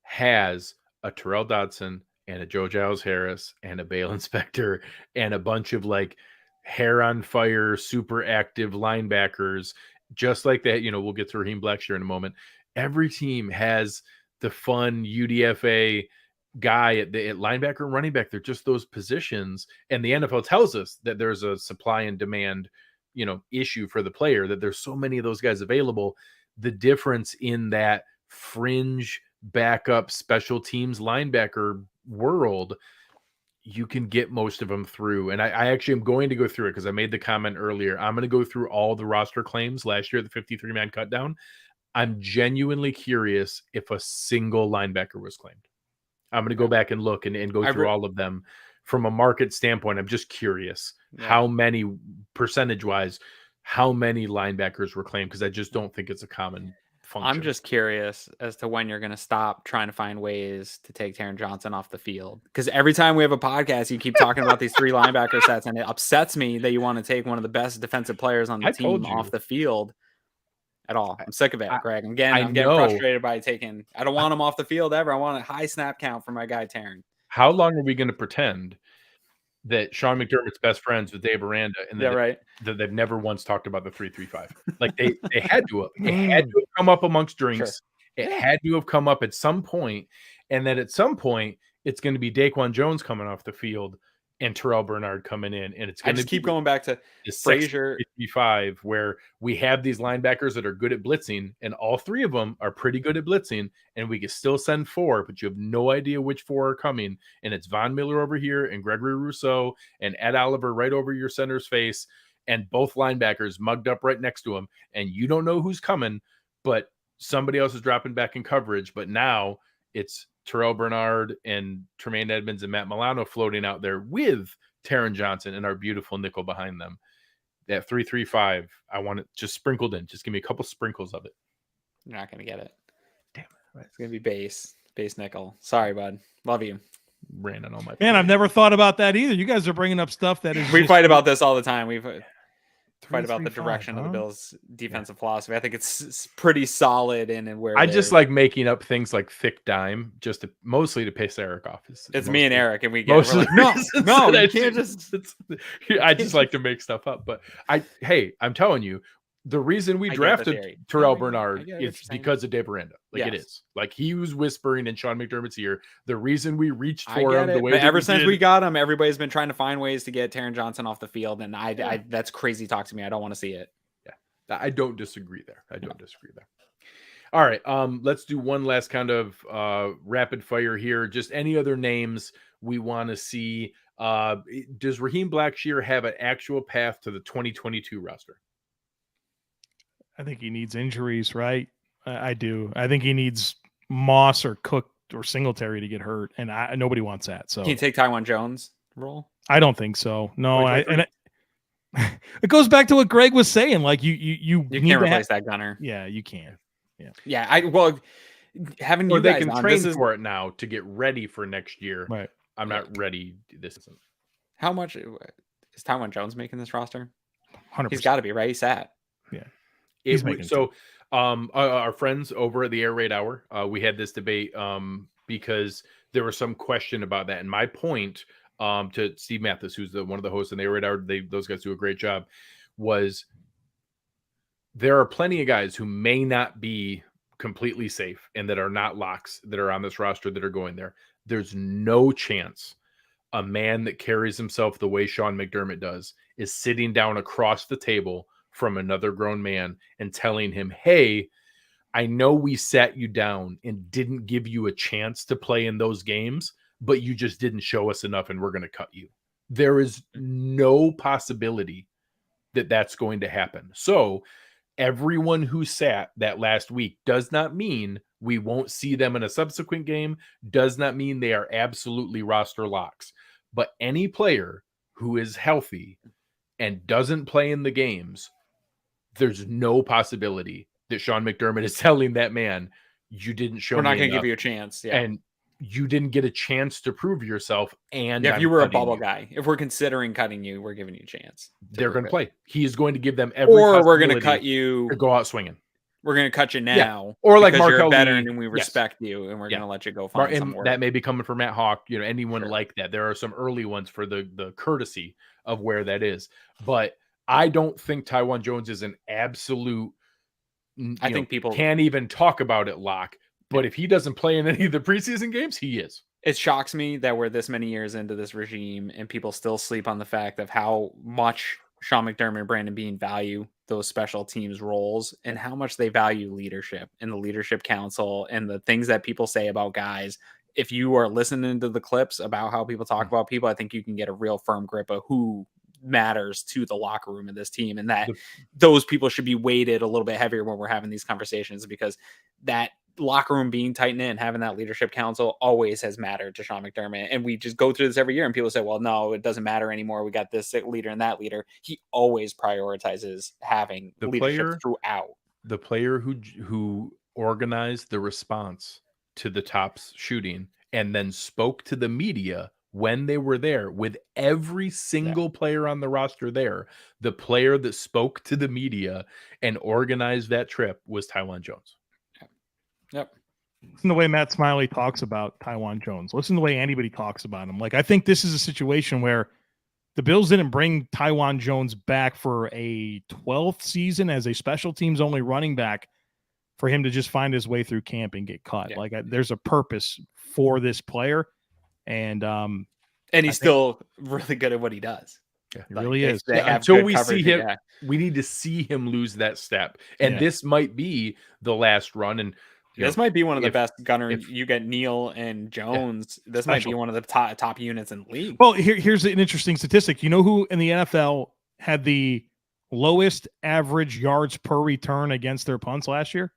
has a Terrell Dodson and a Joe Giles Harris and a Balon Spectre and a bunch of like hair on fire, super active linebackers. Just like that, you know, we'll get to Raheem Blackshear in a moment. Every team has the fun UDFA guy at linebacker and running back. They're just those positions. And the NFL tells us that there's a supply and demand, you know, issue for the player, that there's so many of those guys available. The difference in that fringe backup special teams linebacker world, you can get most of them through. And I actually am going to go through it, because I made the comment earlier. I'm going to go through all the roster claims last year, the 53-man cut down. I'm genuinely curious if a single linebacker was claimed. I'm going to go back and look and go through all of them from a market standpoint. I'm just curious how many, percentage-wise, how many linebackers were claimed, because I just don't think it's a common function. I'm just curious as to when you're going to stop trying to find ways to take Taron Johnson off the field, because every time we have a podcast, you keep talking about these 3 linebacker sets, and it upsets me that you want to take one of the best defensive players on the team off the field at all. I'm sick of it, Greg. I'm getting frustrated by taking. I don't want him off the field ever. I want a high snap count for my guy Taron. How long are we going to pretend that Sean McDermott's best friends with Dave Aranda, and that they've never once talked about the 3-3-5? Like they had to have. It had to have come up amongst drinks. Sure. It had to have come up at some point, and that at some point it's going to be Daquan Jones coming off the field and Terrell Bernard coming in, and it's I going to just keep going back to Frazier Frazier. 55, where we have these linebackers that are good at blitzing, and all three of them are pretty good at blitzing, and we can still send 4, but you have no idea which 4 are coming, and it's Von Miller over here and Gregory Rousseau and Ed Oliver right over your center's face, and both linebackers mugged up right next to him, and you don't know who's coming, but somebody else is dropping back in coverage. But now it's Terrell Bernard and Tremaine Edmonds and Matt Milano floating out there with Taron Johnson and our beautiful nickel behind them. That 3-3-5, I want it just sprinkled in. Just give me a couple sprinkles of it. You're not going to get it. Damn it. It's going to be base nickel. Sorry, bud. Love you. Ran on all my Man, I've never thought about that either. You guys are bringing up stuff that is. We fight about this all the time. We've fight about the 3-3-5, direction of the huh? Bills' defensive philosophy. I think it's pretty solid in where I just like making up things like thick dime, just to mostly to piss Eric off. It's me and Eric, and we get Most we're of like, the no, reasons that you I can't do- just. I just like to make stuff up. But I'm telling you, the reason we I get the drafted theory. Terrell I get Bernard what you're is saying. because of Dave Aranda. Like it Yes. is. Like he was whispering in Sean McDermott's ear. The reason we reached I for get him it. the way But that ever since did, we got him, everybody's been trying to find ways to get Taron Johnson off the field, and I that's crazy talk to me. I don't want to see it. I don't disagree there. All right. Let's do one last kind of rapid fire here. Just any other names we want to see. Does Raheem Blackshear have an actual path to the 2022 roster? I think he needs injuries, right? I do. I think he needs Moss or Cook or Singletary to get hurt, and nobody wants that. So Can you take Taiwan Jones' role? I don't think so. No, 2023? it goes back to what Greg was saying. Like you You need can't to replace that gunner. Yeah, you can. Yeah, having Or you they guys can on, train this is for it now to get ready for next year. Right. I'm not ready. This isn't. how much is Taiwan Jones making this roster? 100%. He's got to be right. He's sat. He's making So our friends over at the Air Raid Hour, we had this debate because there was some question about that. And my point to Steve Mathis, who's one of the hosts in the Air Raid Hour, those guys do a great job, was there are plenty of guys who may not be completely safe and that are not locks that are on this roster that are going there. There's no chance a man that carries himself the way Sean McDermott does is sitting down across the table from another grown man and telling him, hey, I know we sat you down and didn't give you a chance to play in those games, but you just didn't show us enough and we're going to cut you. There is no possibility that that's going to happen. So everyone who sat that last week does not mean we won't see them in a subsequent game, does not mean they are absolutely roster locks. But any player who is healthy and doesn't play in the games, there's no possibility that Sean McDermott is telling that man, you didn't show We're not me going to give enough, you a chance. Yeah. and you didn't get a chance to prove yourself. And If I'm you were a cutting bubble you. guy, if we're considering cutting you, we're giving you a chance. They're going to play. He is going to give them every Or we're going to possibility cut you. to go out swinging. We're going to cut you now. Or like because you're a Markel veteran Lee. and we Yes. respect you, and we're Yeah. going to let you go find And somewhere. that may be coming from Matt Hawk, anyone Sure. like that. There are some early ones for the courtesy of where that is. But I don't think Taiwan Jones is an absolute, I think people can't even talk about it lock. But if he doesn't play in any of the preseason games, he is. It shocks me that we're this many years into this regime and people still sleep on the fact of how much Sean McDermott and Brandon Beane value those special teams roles and how much they value leadership and the leadership council and the things that people say about guys. If you are listening to the clips about how people talk about people, I think you can get a real firm grip of who matters to the locker room of this team, and that those people should be weighted a little bit heavier when we're having these conversations, because that locker room being tight knit and having that leadership council always has mattered to Sean McDermott. And we just go through this every year and people say, well, no, it doesn't matter anymore. We got this leader and that leader. He always prioritizes having The leadership player- throughout. The player who organized the response to the Tops shooting and then spoke to the media when they were there with every single player on the roster there, the player that spoke to the media and organized that trip was Taiwan Jones. Yep. Listen to the way Matt Smiley talks about Taiwan Jones. Listen to the way anybody talks about him. Like, I think this is a situation where the Bills didn't bring Taiwan Jones back for a 12th season as a special teams only running back for him to just find his way through camp and get cut. Yeah. Like, there's a purpose for this player. And And he's still really good at what he does. Yeah, He really is. They have Until good we see coverage, him, yeah. we need to see him lose that step. And Yeah. this might be the last run. And This might be one of the if- best gunner. if- You get Neal and Jones. This might be Special. one of the top units in the league. Well, here's an interesting statistic. You know who in the NFL had the lowest average yards per return against their punts last year?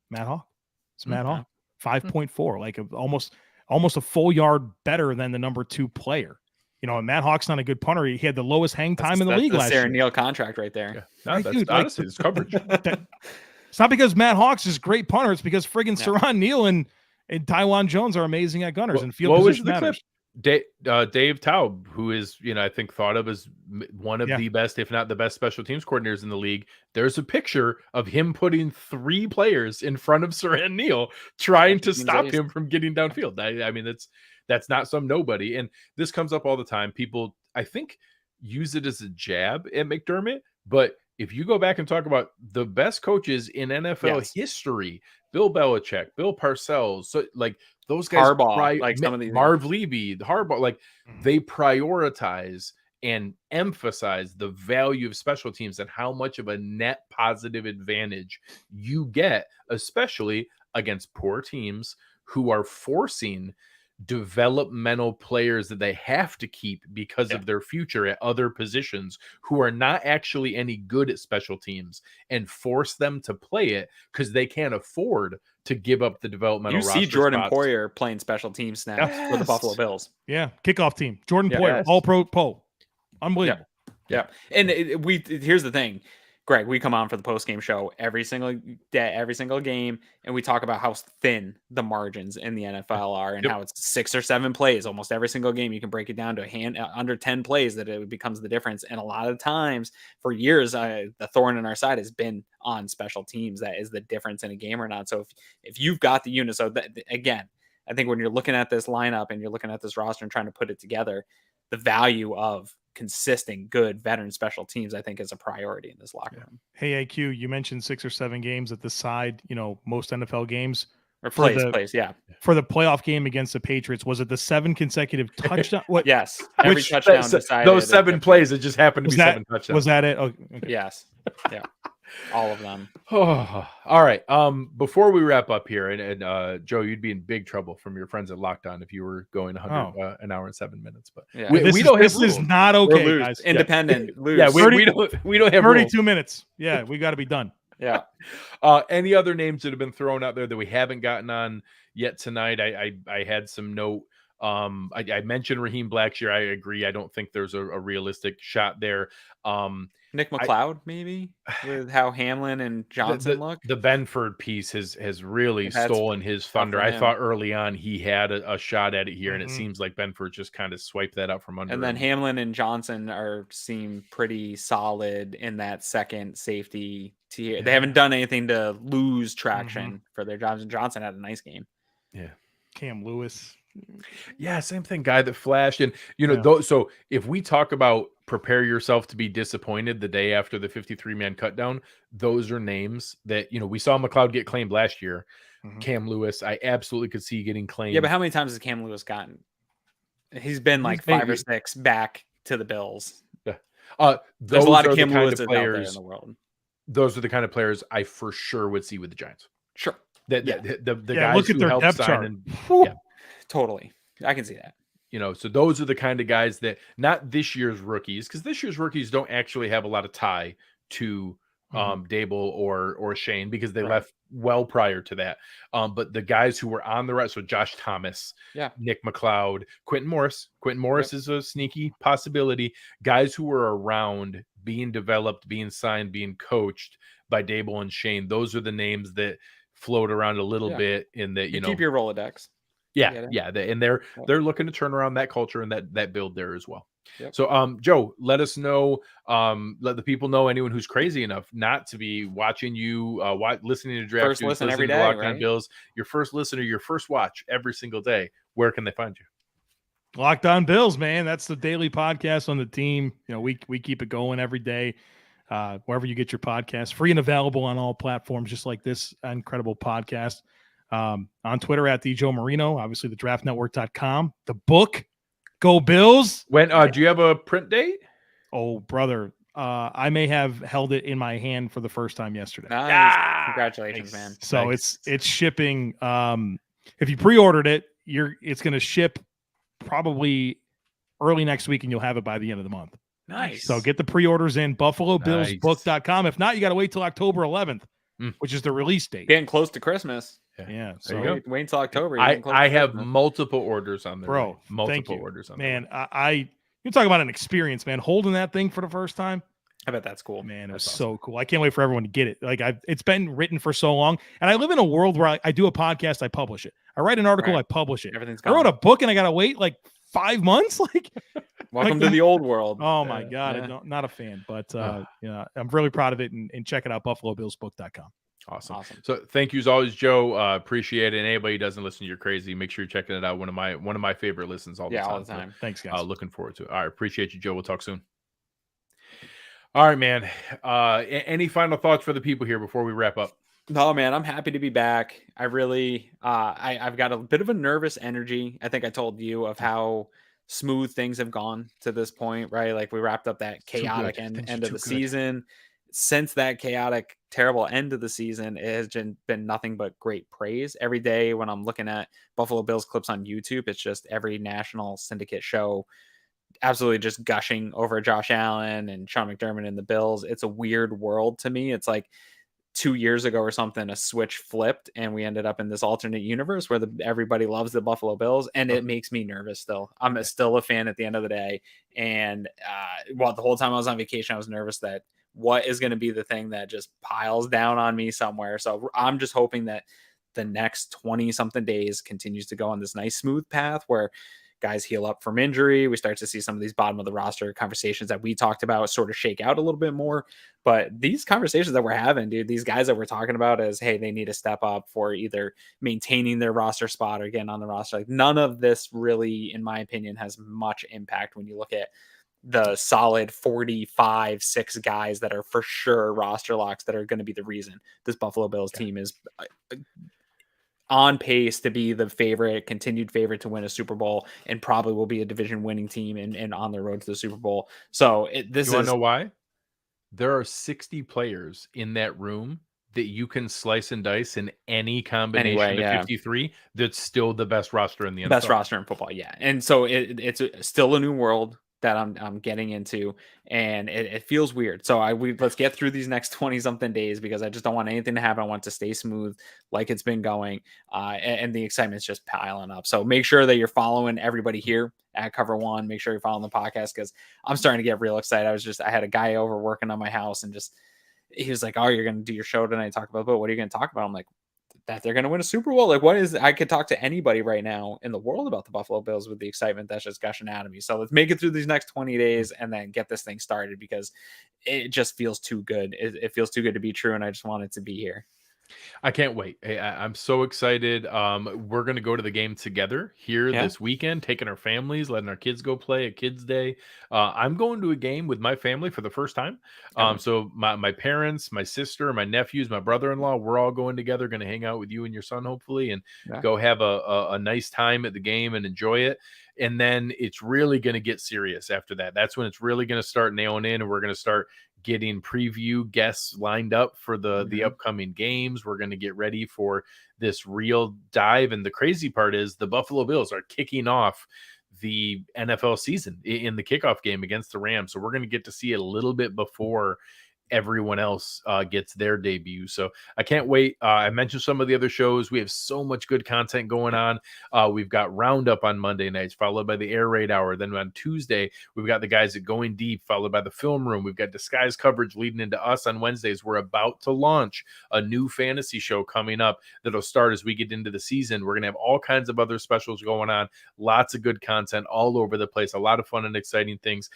Matt Hawk. It's Matt Hawk. 5.4, like almost a full yard better than the number 2 player. You know, and Matt Hawk's not a good punter. He had the lowest hang time in the league last year. Neal contract right there. Yeah. No, Right, that's dude, honestly his coverage. It's not because Matt Hawks is a great punter. It's because friggin' Saron Neal and Tywan Jones are amazing at gunners, and field position matters. Dave Taub, who is, I think thought of as one of the best, if not the best special teams coordinators in the league. There's a picture of him putting 3 players in front of Saran Neal trying to stop him from getting downfield. I mean, that's not some nobody. And this comes up all the time. People, I think, use it as a jab at McDermott, but if you go back and talk about the best coaches in NFL history, Bill Belichick, Bill Parcells, so like those guys, Harbaugh, like some of these, Marv Levy, Harbaugh, like they prioritize and emphasize the value of special teams and how much of a net positive advantage you get, especially against poor teams who are forcing developmental players that they have to keep because of their future at other positions who are not actually any good at special teams, and force them to play it because they can't afford to give up the developmental. You see Jordan Poyer playing special team snaps for the Buffalo Bills. Yeah, kickoff team. Jordan Poyer, all pro Poe. Unbelievable. Yeah. And here's the thing, Greg, we come on for the post-game show every single day, every single game, and we talk about how thin the margins in the NFL are and how it's 6 or 7 plays almost every single game. You can break it down to under 10 plays that it becomes the difference. And a lot of times for years, the thorn in our side has been on special teams. That is the difference in a game or not. So if you've got the unit, so that, again, I think when you're looking at this lineup and you're looking at this roster and trying to put it together, the value of consistent, good veteran special teams, I think, is a priority in this locker room. Hey, AQ, you mentioned 6 or 7 games at the side, most NFL games. Or plays, yeah. For the playoff game against the Patriots, was it the 7 consecutive touchdown? What? Yes. Every touchdown decided. Those 7 plays, it just happened to be 7 touchdowns. Was that it? Oh, okay. Yes. Yeah. All of them. Oh, all right. Before we wrap up here, and Joe, you'd be in big trouble from your friends at Locked On if you were going 100 an hour and 7 minutes. But this is not okay, guys. Independent. Lose. Yeah, we don't have 32 minutes. Yeah, we got to be done. Yeah. Any other names that have been thrown out there that we haven't gotten on yet tonight? I had some note. I mentioned Raheem Blackshear. I agree. I don't think there's a realistic shot there. Nick McLeod, maybe, with how Hamlin and Johnson look. The Benford piece has really stolen his thunder. I thought early on he had a shot at it here, and it seems like Benford just kind of swiped that out from under. And then Hamlin and Johnson seem pretty solid in that second safety tier. They haven't done anything to lose traction for their jobs. And Johnson had a nice game. Yeah. Cam Lewis. Yeah, same thing. Guy that flashed, and so if we talk about prepare yourself to be disappointed the day after the 53-man cutdown, those are names that we saw McLeod get claimed last year. Cam Lewis, I absolutely could see getting claimed. Yeah, but how many times has Cam Lewis gotten? He's been like 5 or 6 back to the Bills. Yeah, there's a lot of Cam Lewis out there in the world. Those are the kind of players I for sure would see with the Giants. Sure, the guys look at who their helped depth sign chart. Totally. I can see that. So those are the kind of guys that not this year's rookies, because this year's rookies don't actually have a lot of tie to Dable or Shane because they left well prior to that. But the guys who were on the right, so Josh Thomas, Nick McLeod, Quentin Morris. Quentin Morris is a sneaky possibility. Guys who were around, being developed, being signed, being coached by Dable and Shane. Those are the names that float around a little bit in that, keep your Rolodex. And they're looking to turn around that culture and that build there as well. Yep. So, Joe, let us know. Let the people know, anyone who's crazy enough not to be watching you, listening to Draft first News, listen every day, Locked On Bills, your first listener, your first watch every single day. Where can they find you? Locked On Bills, man. That's the daily podcast on the team. We keep it going every day. Wherever you get your podcast, free and available on all platforms, just like this incredible podcast. On Twitter at the Joe Marino, obviously the draftnetwork.com, the book, Go Bills. When do you have a print date? Oh, brother. I may have held it in my hand for the first time yesterday. Nice. Congratulations, man. So it's shipping. If you pre-ordered it, it's going to ship probably early next week, and you'll have it by the end of the month. Nice. So get the pre-orders in BuffaloBillsBook.com. If not, you got to wait till October 11th, which is the release date. Getting close to Christmas. Yeah. So wait until October. I have multiple orders on there. Bro, multiple orders on there. Man, you're talking about an experience, man. Holding that thing for the first time. I bet that's cool. Man, it was awesome. so cool. I can't wait for everyone to get it. Like it's been written for so long. And I live in a world where I do a podcast, I publish it. I write an article, I publish it. Everything's I wrote a book and I got to wait like 5 months. Like, welcome to the old world. Oh my God. I'm not a fan, but I'm really proud of it, and check it out. BuffaloBillsBook.com. Awesome. So thank you as always, Joe. Appreciate it. And anybody who doesn't listen, you're crazy. Make sure you're checking it out. One of my favorite listens all the time. All the time. Thanks, guys. Looking forward to it. All right. Appreciate you, Joe. We'll talk soon. All right, man. Any final thoughts for the people here before we wrap up? No, man, I'm happy to be back. I really, I've got a bit of a nervous energy. I think I told you of how smooth things have gone to this point, right? Like we wrapped up that chaotic end of the season. Since that chaotic, terrible end of the season, it has been nothing but great praise. Every day when I'm looking at Buffalo Bills clips on YouTube, it's just every national syndicate show absolutely just gushing over Josh Allen and Sean McDermott and the Bills. It's a weird world to me. It's like 2 years ago or something, a switch flipped and we ended up in this alternate universe where everybody loves the Buffalo Bills, and it makes me nervous still. I'm still a fan at the end of the day. And the whole time I was on vacation, I was nervous that what is going to be the thing that just piles down on me somewhere. So I'm just hoping that the next 20 something days continues to go on this nice smooth path where guys heal up from injury. We start to see some of these bottom of the roster conversations that we talked about sort of shake out a little bit more. But these conversations that we're having, dude, these guys that we're talking about as, hey, they need to step up for either maintaining their roster spot or getting on the roster. Like none of this really, in my opinion, has much impact when you look at the solid 45-6 guys that are for sure roster locks that are going to be the reason this Buffalo Bills team is on pace to be the continued favorite to win a Super Bowl, and probably will be a division winning team and on their road to the Super Bowl. So you want to know why? There are 60 players in that room that you can slice and dice in any combination of 53. That's still the best roster in the NFL. Best roster in football. Yeah. And so it's still a new world that I'm getting into, and it feels weird. So let's get through these next 20 something days, because I just don't want anything to happen. I want it to stay smooth like it's been going. And the excitement's just piling up. So make sure that you're following everybody here at Cover One. Make sure you're following the podcast, because I'm starting to get real excited. I had a guy over working on my house, and he was like, "Oh, you're going to do your show tonight, talk about, but what are you going to talk about?" I'm like, that they're going to win a Super Bowl. Like, I could talk to anybody right now in the world about the Buffalo Bills with the excitement that's just gushing out of me. So let's make it through these next 20 days and then get this thing started, because it just feels too good. It feels too good to be true. And I just want it to be here. I can't wait. I'm so excited. We're going to go to the game together here this weekend, taking our families, letting our kids go play at Kids Day. I'm going to a game with my family for the first time. So my parents, my sister, my nephews, my brother-in-law, we're all going together, going to hang out with you and your son, hopefully, and go have a nice time at the game and enjoy it. And then it's really going to get serious after that. That's when it's really going to start nailing in, and we're going to start getting preview guests lined up for the upcoming games. We're going to get ready for this real dive. And the crazy part is the Buffalo Bills are kicking off the NFL season in the kickoff game against the Rams. So we're going to get to see it a little bit before everyone else gets their debut. So I can't wait. I mentioned some of the other shows. We have so much good content going on. We've got Roundup on Monday nights, followed by the Air Raid Hour. Then on Tuesday, we've got the guys at Going Deep, followed by the Film Room. We've got Disguise coverage leading into us on Wednesdays. We're about to launch a new fantasy show coming up that'll start as we get into the season. We're going to have all kinds of other specials going on. Lots of good content all over the place. A lot of fun and exciting things.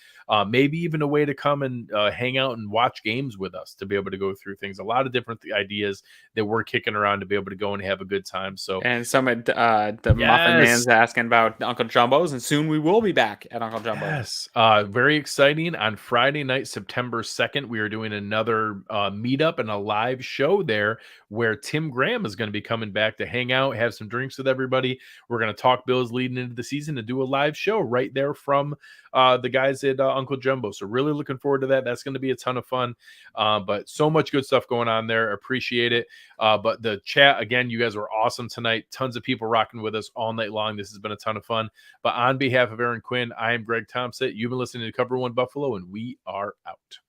Maybe even a way to come and hang out and watch games games with us to be able to go through things, a lot of different ideas that we're kicking around to be able to go and have a good time. So, And some of the Muffin Man's asking about Uncle Jumbo's, and soon we will be back at Uncle Jumbo's. Yes, very exciting. On Friday night, September 2nd, we are doing another meetup and a live show there where Tim Graham is going to be coming back to hang out, have some drinks with everybody. We're going to talk Bills leading into the season and do a live show right there from the guys at Uncle Jumbo. So really looking forward to that. That's going to be a ton of fun. But so much good stuff going on there. Appreciate it. But the chat, again, you guys were awesome tonight. Tons of people rocking with us all night long. This has been a ton of fun. But on behalf of Aaron Quinn, I am Greg Tompsett. You've been listening to Cover One Buffalo, and we are out.